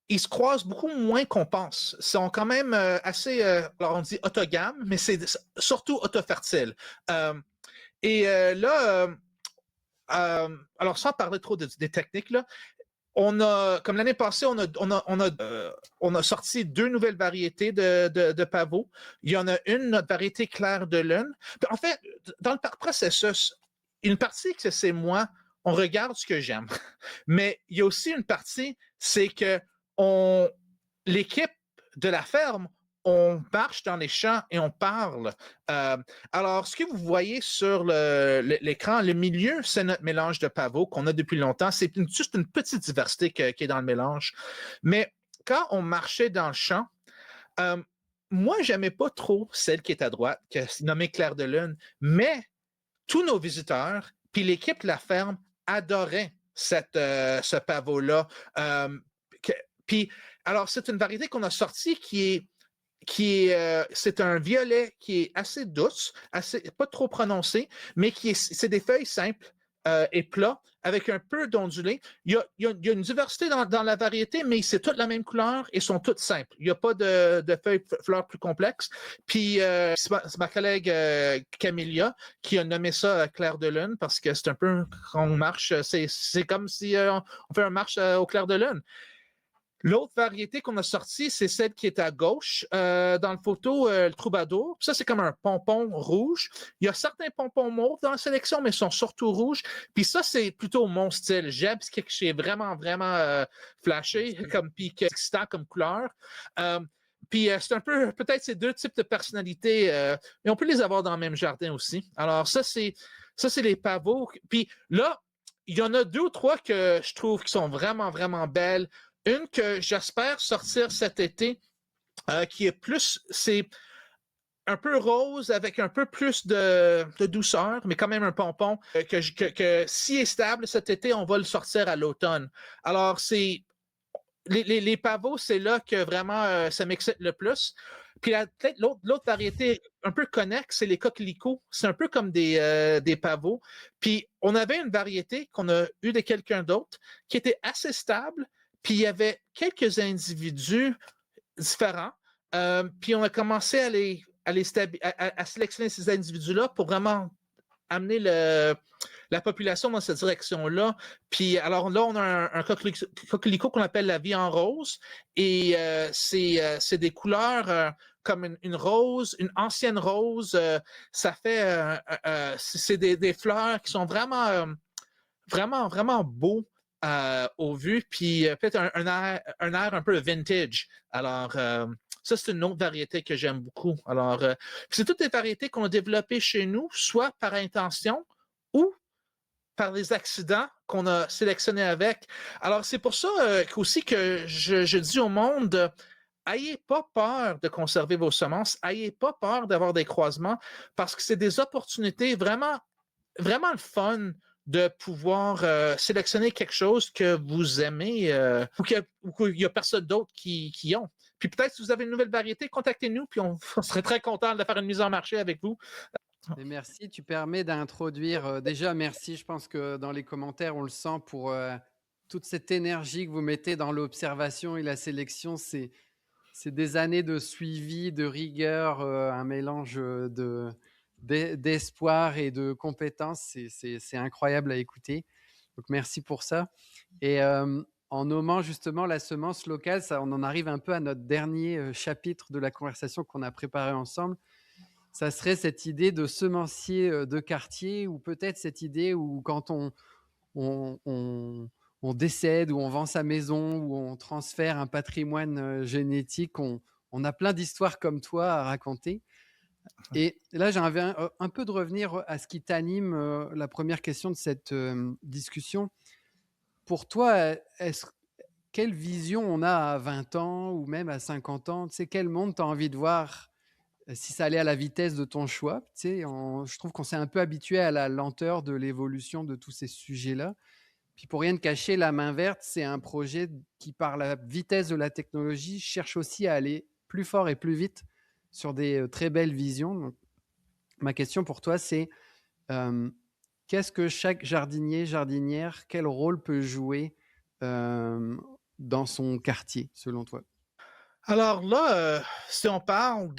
Speaker 2: ils se croisent beaucoup moins qu'on pense. Ils sont quand même assez, alors on dit autogames, mais c'est surtout autofertiles. Et là, alors sans parler trop des techniques, là, comme l'année passée, on a sorti 2 nouvelles variétés de pavots. Il y en a une, notre variété clair de lune. En fait, dans le processus, une partie que c'est moi, on regarde ce que j'aime. Mais il y a aussi une partie, c'est que l'équipe de la ferme, on marche dans les champs et on parle. Alors, ce que vous voyez sur l'écran, le milieu, c'est notre mélange de pavots qu'on a depuis longtemps. C'est juste une petite diversité qui est dans le mélange. Mais quand on marchait dans le champ, moi, j'aimais pas trop celle qui est à droite, qui est nommée Clair de Lune, mais tous nos visiteurs, puis l'équipe de la ferme adorait ce pavot-là. Puis, alors, c'est une variété qu'on a sortie c'est un violet qui est assez douce, pas trop prononcé, mais c'est des feuilles simples et plats avec un peu d'ondulé. Il y a une diversité dans la variété, mais c'est toutes la même couleur et sont toutes simples. Il n'y a pas de feuilles fleurs plus complexes. Puis c'est ma collègue Camélia qui a nommé ça Clair de Lune parce que c'est un peu quand on marche, c'est comme si on fait un marche au clair de lune. L'autre variété qu'on a sortie, c'est celle qui est à gauche. Dans le photo, le troubadour. Ça, c'est comme un pompon rouge. Il y a certains pompons mauves dans la sélection, mais ils sont surtout rouges. Puis ça, c'est plutôt mon style. J'aime ce qui est vraiment, vraiment flashé, puis excitant comme couleur. Puis c'est un peu, peut-être ces 2 types de personnalités, mais on peut les avoir dans le même jardin aussi. Alors ça, c'est les pavots. Puis là, il y en a 2 ou 3 que je trouve qui sont vraiment, vraiment belles. Une que j'espère sortir cet été, qui est c'est un peu rose avec un peu plus de douceur, mais quand même un pompon, que si est stable cet été, on va le sortir à l'automne. Alors, les pavots, c'est là que vraiment ça m'excite le plus. Puis peut-être l'autre variété un peu connexe, c'est les coquelicots. C'est un peu comme des pavots. Puis on avait une variété qu'on a eue de quelqu'un d'autre qui était assez stable. Puis il y avait quelques individus différents. Puis on a commencé à sélectionner ces individus-là pour vraiment amener la population dans cette direction-là. Puis alors là, on a un coquelicot qu'on appelle la vie en rose. Et c'est des couleurs comme une rose, une ancienne rose. Ça fait... c'est des fleurs qui sont vraiment, vraiment, vraiment beaux. Au vu, puis peut-être un air un peu vintage. Alors, ça, c'est une autre variété que j'aime beaucoup. Alors, c'est toutes des variétés qu'on a développées chez nous, soit par intention ou par les accidents qu'on a sélectionnés avec. Alors, c'est pour ça aussi que je dis au monde, ayez pas peur de conserver vos semences, ayez pas peur d'avoir des croisements, parce que c'est des opportunités vraiment, vraiment le fun de pouvoir sélectionner quelque chose que vous aimez ou qu'il n'y a personne d'autre qui ont. Puis peut-être si vous avez une nouvelle variété, contactez-nous, puis on serait très content de faire une mise en marché avec vous.
Speaker 1: Et merci, tu permets d'introduire. Déjà, merci, je pense que dans les commentaires, on le sent pour toute cette énergie que vous mettez dans l'observation et la sélection. C'est des années de suivi, de rigueur, un mélange d'espoir et de compétences. C'est incroyable à écouter. Donc, merci pour ça. Et en nommant justement la semence locale, on en arrive un peu à notre dernier chapitre de la conversation qu'on a préparé ensemble. Ça serait cette idée de semencier de quartier, ou peut-être cette idée où quand on, on décède, ou on vend sa maison, ou on transfère un patrimoine génétique, on a plein d'histoires comme toi à raconter. Et là, j'ai envie un peu de revenir à ce qui t'anime, la première question de cette discussion. Pour toi, quelle vision on a à 20 ans ou même à 50 ans? Tu sais, quel monde tu as envie de voir si ça allait à la vitesse de ton choix? Tu sais, je trouve qu'on s'est un peu habitué à la lenteur de l'évolution de tous ces sujets-là. Puis pour rien te cacher, la main verte, c'est un projet qui, par la vitesse de la technologie, cherche aussi à aller plus fort et plus vite sur des très belles visions. Donc, ma question pour toi, c'est qu'est-ce que chaque jardinier, jardinière, quel rôle peut jouer dans son quartier, selon toi?
Speaker 2: Alors là, si on parle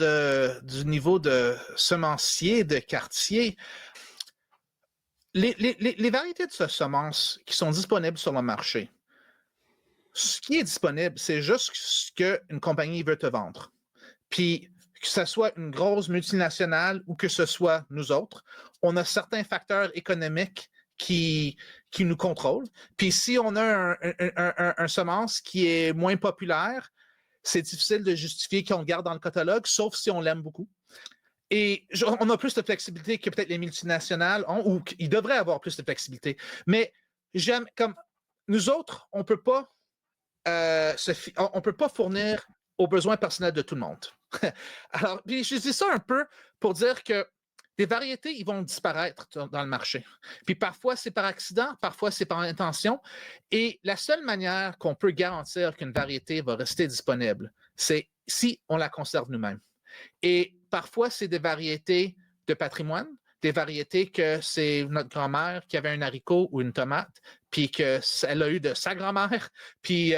Speaker 2: du niveau de semencier, de quartier, les variétés de semences qui sont disponibles sur le marché, ce qui est disponible, c'est juste ce qu'une compagnie veut te vendre. Puis, que ce soit une grosse multinationale ou que ce soit nous autres, on a certains facteurs économiques qui nous contrôlent. Puis, si on a un semence qui est moins populaire, c'est difficile de justifier qu'on le garde dans le catalogue, sauf si on l'aime beaucoup. Et on a plus de flexibilité que peut-être les multinationales ont, ou ils devraient avoir plus de flexibilité. Mais j'aime, comme nous autres, on peut pas fournir aux besoins personnels de tout le monde. Alors, puis je dis ça un peu pour dire que des variétés, ils vont disparaître dans le marché. Puis parfois, c'est par accident, parfois, c'est par intention. Et la seule manière qu'on peut garantir qu'une variété va rester disponible, c'est si on la conserve nous-mêmes. Et parfois, c'est des variétés de patrimoine, des variétés que c'est notre grand-mère qui avait un haricot ou une tomate, puis qu'elle a eu de sa grand-mère. Puis,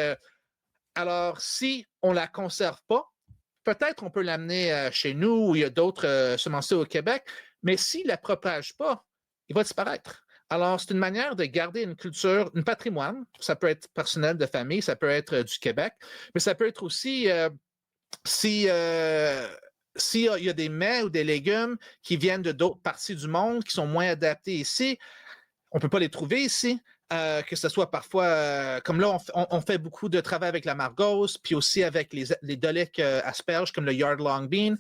Speaker 2: alors, si on ne la conserve pas, peut-être on peut l'amener chez nous ou il y a d'autres semenciers au Québec, mais s'il ne la propage pas, il va disparaître. Alors, c'est une manière de garder une culture, un patrimoine. Ça peut être personnel de famille, ça peut être du Québec, mais ça peut être aussi s'il y a des mets ou des légumes qui viennent de d'autres parties du monde, qui sont moins adaptés ici, on ne peut pas les trouver ici. Que ce soit parfois, comme là, on fait beaucoup de travail avec la margose, puis aussi avec les doliques asperges, comme le yard long bean.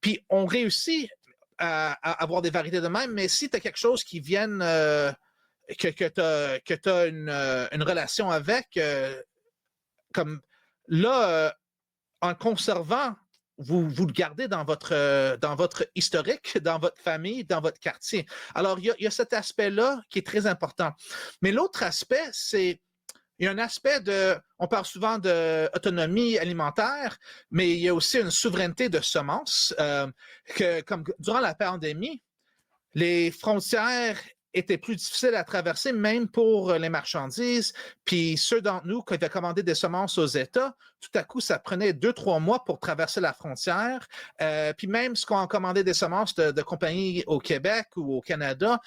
Speaker 2: Puis on réussit à avoir des variétés de même, mais si tu as quelque chose qui vienne, que tu as une relation avec, comme là, en conservant, vous le gardez dans votre historique, dans votre famille, dans votre quartier. Alors, il y a cet aspect-là qui est très important. Mais l'autre aspect, c'est, il y a un aspect on parle souvent d'autonomie alimentaire, mais il y a aussi une souveraineté de semences, comme durant la pandémie, les frontières étaient plus difficiles à traverser, même pour les marchandises. Puis ceux d'entre nous qui avaient commandé des semences aux États, tout à coup, ça prenait 2-3 mois pour traverser la frontière. Puis même ce qu'on a commandé des semences de compagnies au Québec ou au Canada,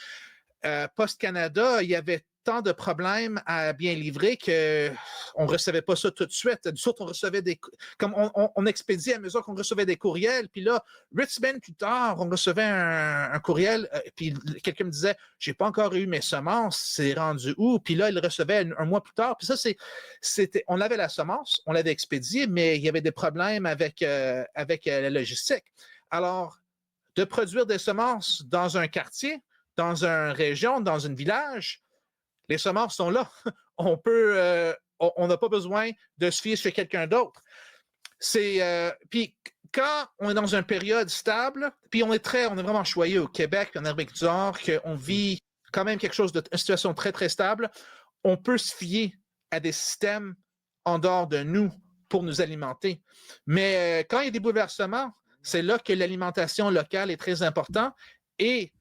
Speaker 2: Post Canada, il y avait tant de problèmes à bien livrer qu'on ne recevait pas ça tout de suite. Nous autres, on recevait comme on expédiait à mesure qu'on recevait des courriels. Puis là, 8 semaines plus tard, on recevait un courriel. Puis quelqu'un me disait, j'ai pas encore eu mes semences, c'est rendu où? Puis là, il recevait un mois plus tard. Puis ça, on avait la semence, on l'avait expédiée, mais il y avait des problèmes avec la logistique. Alors, de produire des semences dans un quartier, dans une région, dans un village, les semences sont là. On n'a pas besoin de se fier sur quelqu'un d'autre. Puis quand on est dans une période stable, puis on est vraiment choyé au Québec, en Amérique du Nord, qu'on vit quand même une situation très, très stable, on peut se fier à des systèmes en dehors de nous pour nous alimenter. Mais quand il y a des bouleversements, c'est là que l'alimentation locale est très importante et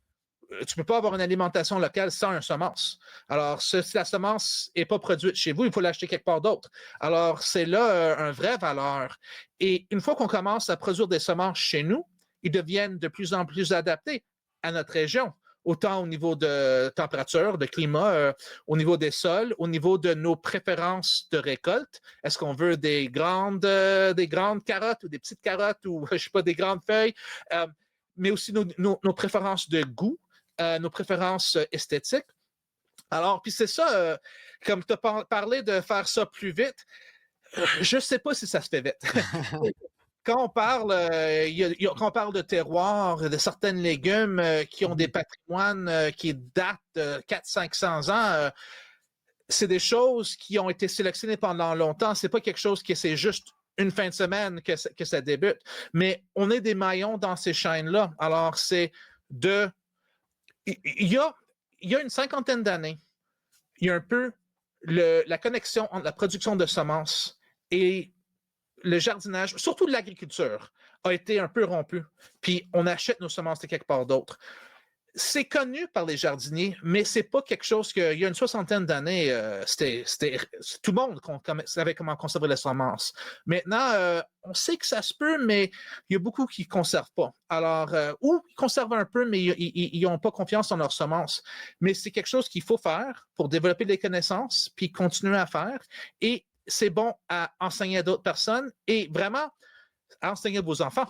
Speaker 2: tu ne peux pas avoir une alimentation locale sans une semence. Alors, si la semence n'est pas produite chez vous, il faut l'acheter quelque part d'autre. Alors, c'est là une vraie valeur. Et une fois qu'on commence à produire des semences chez nous, ils deviennent de plus en plus adaptés à notre région, autant au niveau de température, de climat, au niveau des sols, au niveau de nos préférences de récolte. Est-ce qu'on veut des grandes carottes ou des petites carottes ou, je ne sais pas, des grandes feuilles, mais aussi nos préférences de goût. Nos préférences esthétiques. Alors, puis c'est ça, comme tu as parlé de faire ça plus vite, je ne sais pas si ça se fait vite. Quand on parle, quand on parle de terroir, de certains légumes qui ont des patrimoines qui datent de 400-500 ans, c'est des choses qui ont été sélectionnées pendant longtemps. C'est pas quelque chose c'est juste une fin de semaine que ça débute. Mais on est des maillons dans ces chaînes-là. Alors, c'est il y a une cinquantaine d'années, il y a un peu la connexion entre la production de semences et le jardinage, surtout l'agriculture, a été un peu rompue. Puis on achète nos semences de quelque part d'autre. C'est connu par les jardiniers, mais c'est pas quelque chose qu'il y a une soixantaine d'années, tout le monde savait comment conserver les semences. Maintenant, on sait que ça se peut, mais il y a beaucoup qui ne conservent pas. Alors, ou ils conservent un peu, mais ils n'ont pas confiance en leurs semences. Mais c'est quelque chose qu'il faut faire pour développer des connaissances, puis continuer à faire. Et c'est bon à enseigner à d'autres personnes et vraiment à enseigner à vos enfants.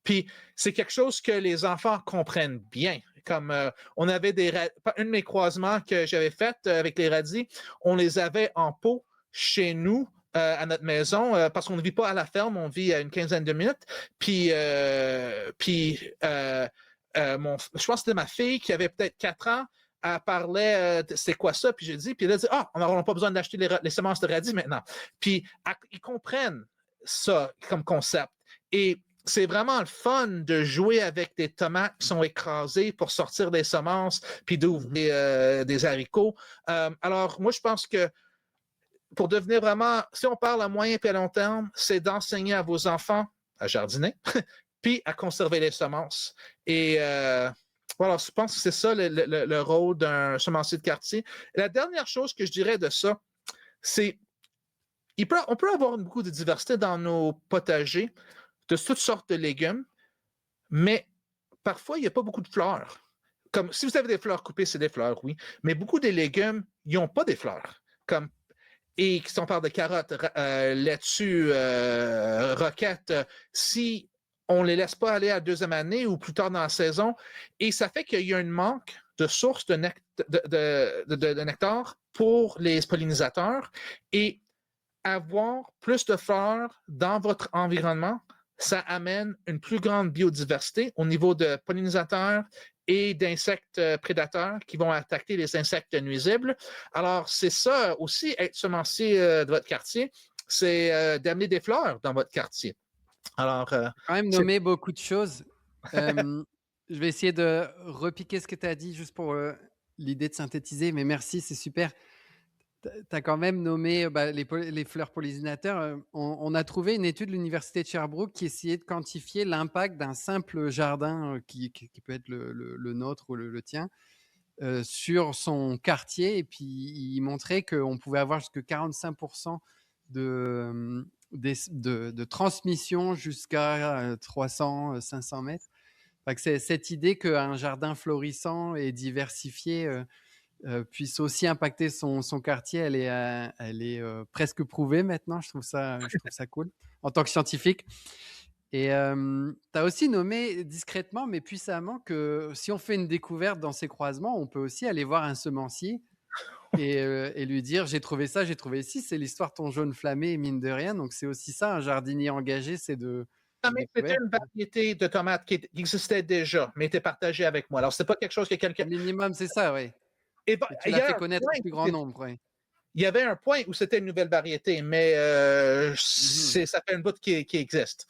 Speaker 2: Puis c'est quelque chose que les enfants comprennent bien. Comme on avait un de mes croisements que j'avais fait avec les radis, on les avait en pot chez nous à notre maison parce qu'on ne vit pas à la ferme, on vit à une quinzaine de minutes. Puis, je pense que c'était ma fille qui avait peut-être 4 ans. Elle parlait, c'est quoi ça? Puis j'ai dit, puis elle a dit, on n'aura pas besoin d'acheter les semences de radis maintenant. Puis ils comprennent ça comme concept. Et c'est vraiment le fun de jouer avec des tomates qui sont écrasées pour sortir des semences puis d'ouvrir des haricots. Alors, moi, je pense que pour devenir vraiment, si on parle à moyen et à long terme, c'est d'enseigner à vos enfants à jardiner puis à conserver les semences. Et voilà, je pense que c'est ça le rôle d'un semencier de quartier. Et la dernière chose que je dirais de ça, c'est on peut avoir beaucoup de diversité dans nos potagers de toutes sortes de légumes, mais parfois, il n'y a pas beaucoup de fleurs. Comme si vous avez des fleurs coupées, c'est des fleurs, oui, mais beaucoup des légumes, ils n'ont pas des fleurs. Et si on parle de carottes, laitue, roquettes, si on ne les laisse pas aller à la deuxième année ou plus tard dans la saison, et ça fait qu'il y a un manque de sources de nectar pour les pollinisateurs, et avoir plus de fleurs dans votre environnement, ça amène une plus grande biodiversité au niveau de pollinisateurs et d'insectes prédateurs qui vont attaquer les insectes nuisibles. Alors, c'est ça aussi, être semencier de votre quartier, c'est d'amener des fleurs dans votre quartier. Alors,
Speaker 1: quand même nommé beaucoup de choses. Je vais essayer de repiquer ce que tu as dit juste pour l'idée de synthétiser, mais merci, c'est super. Tu as quand même nommé les fleurs pollinisateurs. On a trouvé une étude de l'Université de Sherbrooke qui essayait de quantifier l'impact d'un simple jardin qui peut être le nôtre ou le tien sur son quartier. Et puis, il montrait qu'on pouvait avoir jusqu'à 45% de transmission jusqu'à 300, 500 mètres. Enfin, c'est cette idée qu'un jardin florissant et diversifié puisse aussi impacter son quartier, elle est presque prouvée maintenant. Je trouve ça cool en tant que scientifique. Et tu as aussi nommé discrètement mais puissamment que si on fait une découverte dans ces croisements, on peut aussi aller voir un semencier et lui dire j'ai trouvé ça, j'ai trouvé ci. C'est l'histoire ton jaune flammé, mine de rien. Donc c'est aussi ça, un jardinier engagé, c'est de
Speaker 2: c'était une variété de tomates qui existait déjà, mais était partagée avec moi. Alors, c'est pas quelque chose que quelqu'un.
Speaker 1: Au minimum, c'est ça, oui.
Speaker 2: Et
Speaker 1: Et tu l'as fait connaître au plus grand nombre, oui.
Speaker 2: Il y avait un point où c'était une nouvelle variété, mais ça fait un bout qui existe.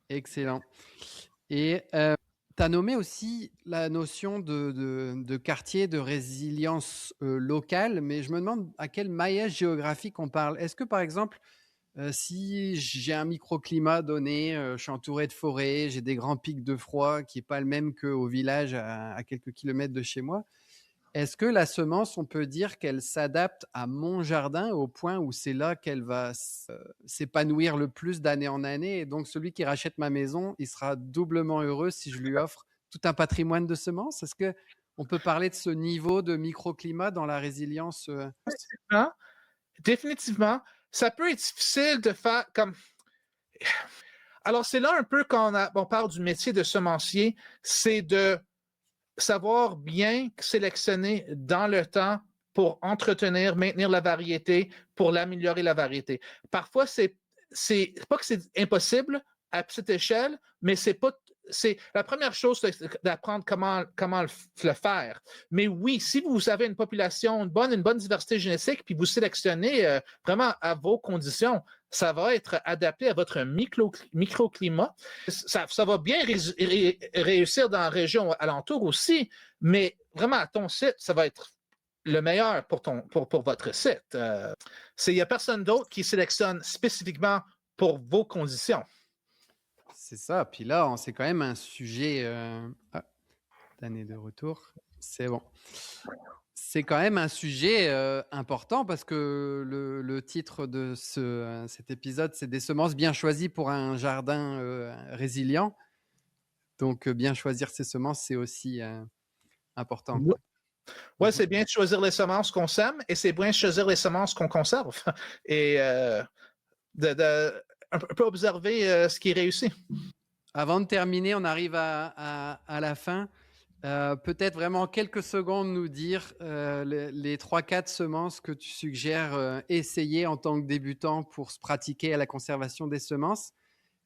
Speaker 1: Excellent. Et tu as nommé aussi la notion de quartier, de résilience locale, mais je me demande à quel maillage géographique on parle. Est-ce que, par exemple, si j'ai un microclimat donné, je suis entouré de forêts, j'ai des grands pics de froid qui n'est pas le même qu'au village à quelques kilomètres de chez moi, est-ce que la semence, on peut dire qu'elle s'adapte à mon jardin au point où c'est là qu'elle va s'épanouir le plus d'année en année? Et donc, celui qui rachète ma maison, il sera doublement heureux si je lui offre tout un patrimoine de semences. Est-ce qu'on peut parler de ce niveau de microclimat dans la résilience?
Speaker 2: Définitivement, ça peut être difficile de faire comme. Alors, c'est là un peu quand on parle du métier de semencier, c'est de savoir bien sélectionner dans le temps pour entretenir, maintenir la variété, pour l'améliorer la variété. Parfois, c'est pas que c'est impossible à petite échelle, mais c'est la première chose, c'est d'apprendre comment le faire. Mais oui, si vous avez une population, une bonne diversité génétique, puis vous sélectionnez vraiment à vos conditions, ça va être adapté à votre microclimat. Ça va bien réussir dans la région alentour aussi, mais vraiment à ton site, ça va être le meilleur pour votre site. Il n'y a personne d'autre qui sélectionne spécifiquement pour vos conditions.
Speaker 1: C'est ça. Puis là, c'est quand même un sujet. D'année de retour. C'est bon. C'est quand même un sujet important parce que le titre de cet épisode, c'est des semences bien choisies pour un jardin résilient. Donc, bien choisir ses semences, c'est aussi important.
Speaker 2: Oui. Ouais, c'est bien de choisir les semences qu'on sème et c'est bien de choisir les semences qu'on conserve et un peu observer ce qui réussit.
Speaker 1: Avant de terminer, on arrive à la fin. Peut-être vraiment quelques secondes nous dire les 3-4 semences que tu suggères essayer en tant que débutant pour se pratiquer à la conservation des semences.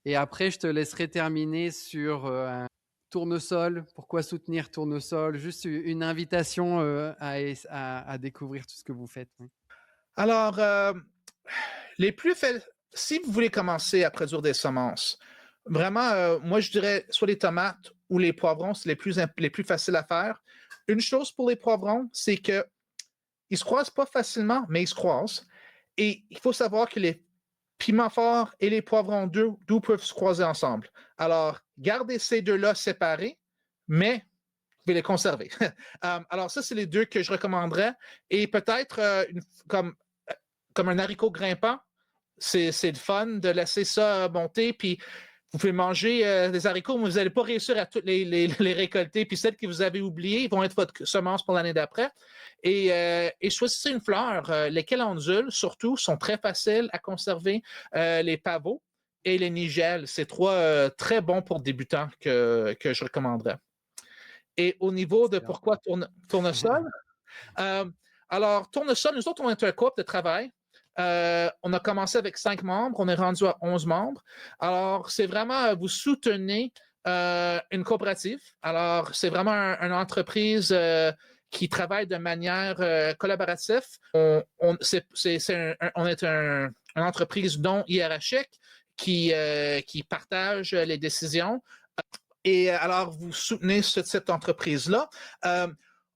Speaker 1: Et après, je te laisserai terminer sur un tournesol. Pourquoi soutenir tournesol? Juste une invitation à découvrir tout ce que vous faites. Oui.
Speaker 2: Alors, si vous voulez commencer à produire des semences, vraiment, moi, je dirais soit les tomates ou les poivrons, c'est les plus faciles à faire. Une chose pour les poivrons, c'est qu'ils ne se croisent pas facilement, mais ils se croisent. Et il faut savoir que les piments forts et les poivrons doux peuvent se croiser ensemble. Alors, gardez ces deux-là séparés, mais vous pouvez les conserver. Alors, ça, c'est les deux que je recommanderais. Et peut-être comme un haricot grimpant, c'est le fun de laisser ça monter, puis vous pouvez manger des haricots, mais vous n'allez pas réussir à toutes les récolter, puis celles que vous avez oubliées vont être votre semence pour l'année d'après. Et choisissez une fleur. Les calendules, surtout, sont très faciles à conserver. Les pavots et les nigelles, c'est trois très bons pour débutants que je recommanderais. Et au niveau de pourquoi tournesol, alors, tournesol, nous autres, on est un coop de travail. On a commencé avec 5 membres, on est rendu à 11 membres. Alors, c'est vraiment, vous soutenez une coopérative. Alors, c'est vraiment une entreprise qui travaille de manière collaborative. On est une entreprise non hiérarchique qui partage les décisions. Et alors, vous soutenez cette entreprise-là.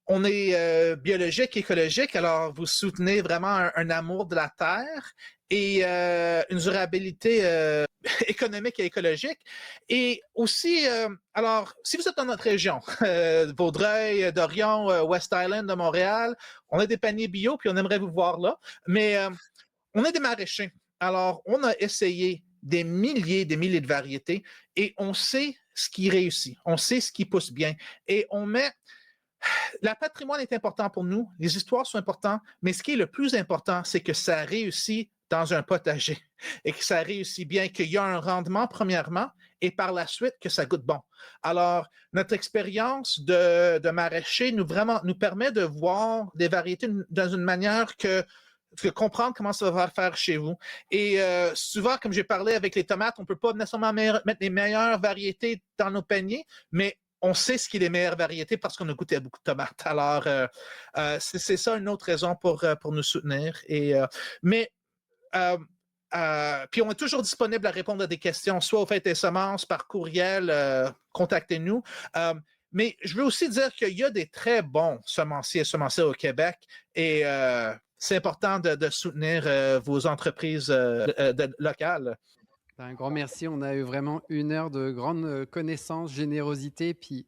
Speaker 2: On est biologique, écologique, alors vous soutenez vraiment un amour de la terre et une durabilité économique et écologique. Et aussi, alors, si vous êtes dans notre région, Vaudreuil, Dorion, West Island de Montréal, on a des paniers bio, puis on aimerait vous voir là, mais on est des maraîchers. Alors, on a essayé des milliers de variétés et on sait ce qui réussit, on sait ce qui pousse bien et on met... Le patrimoine est important pour nous, les histoires sont importantes, mais ce qui est le plus important, c'est que ça réussit dans un potager et que ça réussit bien, qu'il y a un rendement premièrement et par la suite que ça goûte bon. Alors, notre expérience de maraîcher nous permet de voir des variétés dans une manière que comprendre comment ça va faire chez vous. Et souvent, comme j'ai parlé avec les tomates, on ne peut pas nécessairement mettre les meilleures variétés dans nos paniers, mais on sait ce qui est les meilleures variétés parce qu'on a goûté à beaucoup de tomates. Alors, c'est ça une autre raison pour nous soutenir. Puis on est toujours disponible à répondre à des questions, soit au fait des semences, par courriel, contactez-nous. Mais je veux aussi dire qu'il y a des très bons semenciers au Québec et c'est important de soutenir vos entreprises locales.
Speaker 1: Un grand merci. On a eu vraiment 1 heure de grande connaissance, générosité. Puis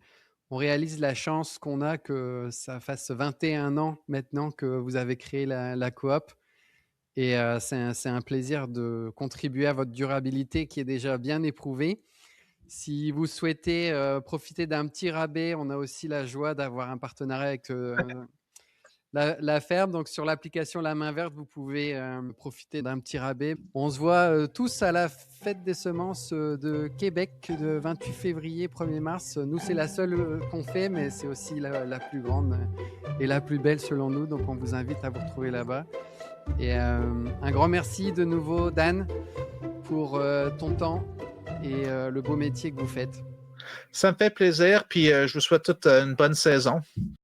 Speaker 1: on réalise la chance qu'on a que ça fasse 21 ans maintenant que vous avez créé la coop. Et c'est un plaisir de contribuer à votre durabilité qui est déjà bien éprouvée. Si vous souhaitez profiter d'un petit rabais, on a aussi la joie d'avoir un partenariat avec la ferme. Donc, sur l'application La Main Verte, vous pouvez profiter d'un petit rabais. On se voit tous à la fête des semences de Québec de 28 février, 1er mars. Nous, c'est la seule qu'on fait, mais c'est aussi la plus grande et la plus belle selon nous. Donc, on vous invite à vous retrouver là-bas. Et un grand merci de nouveau, Dan, pour ton temps et le beau métier que vous faites.
Speaker 2: Ça me fait plaisir, puis je vous souhaite toute une bonne saison.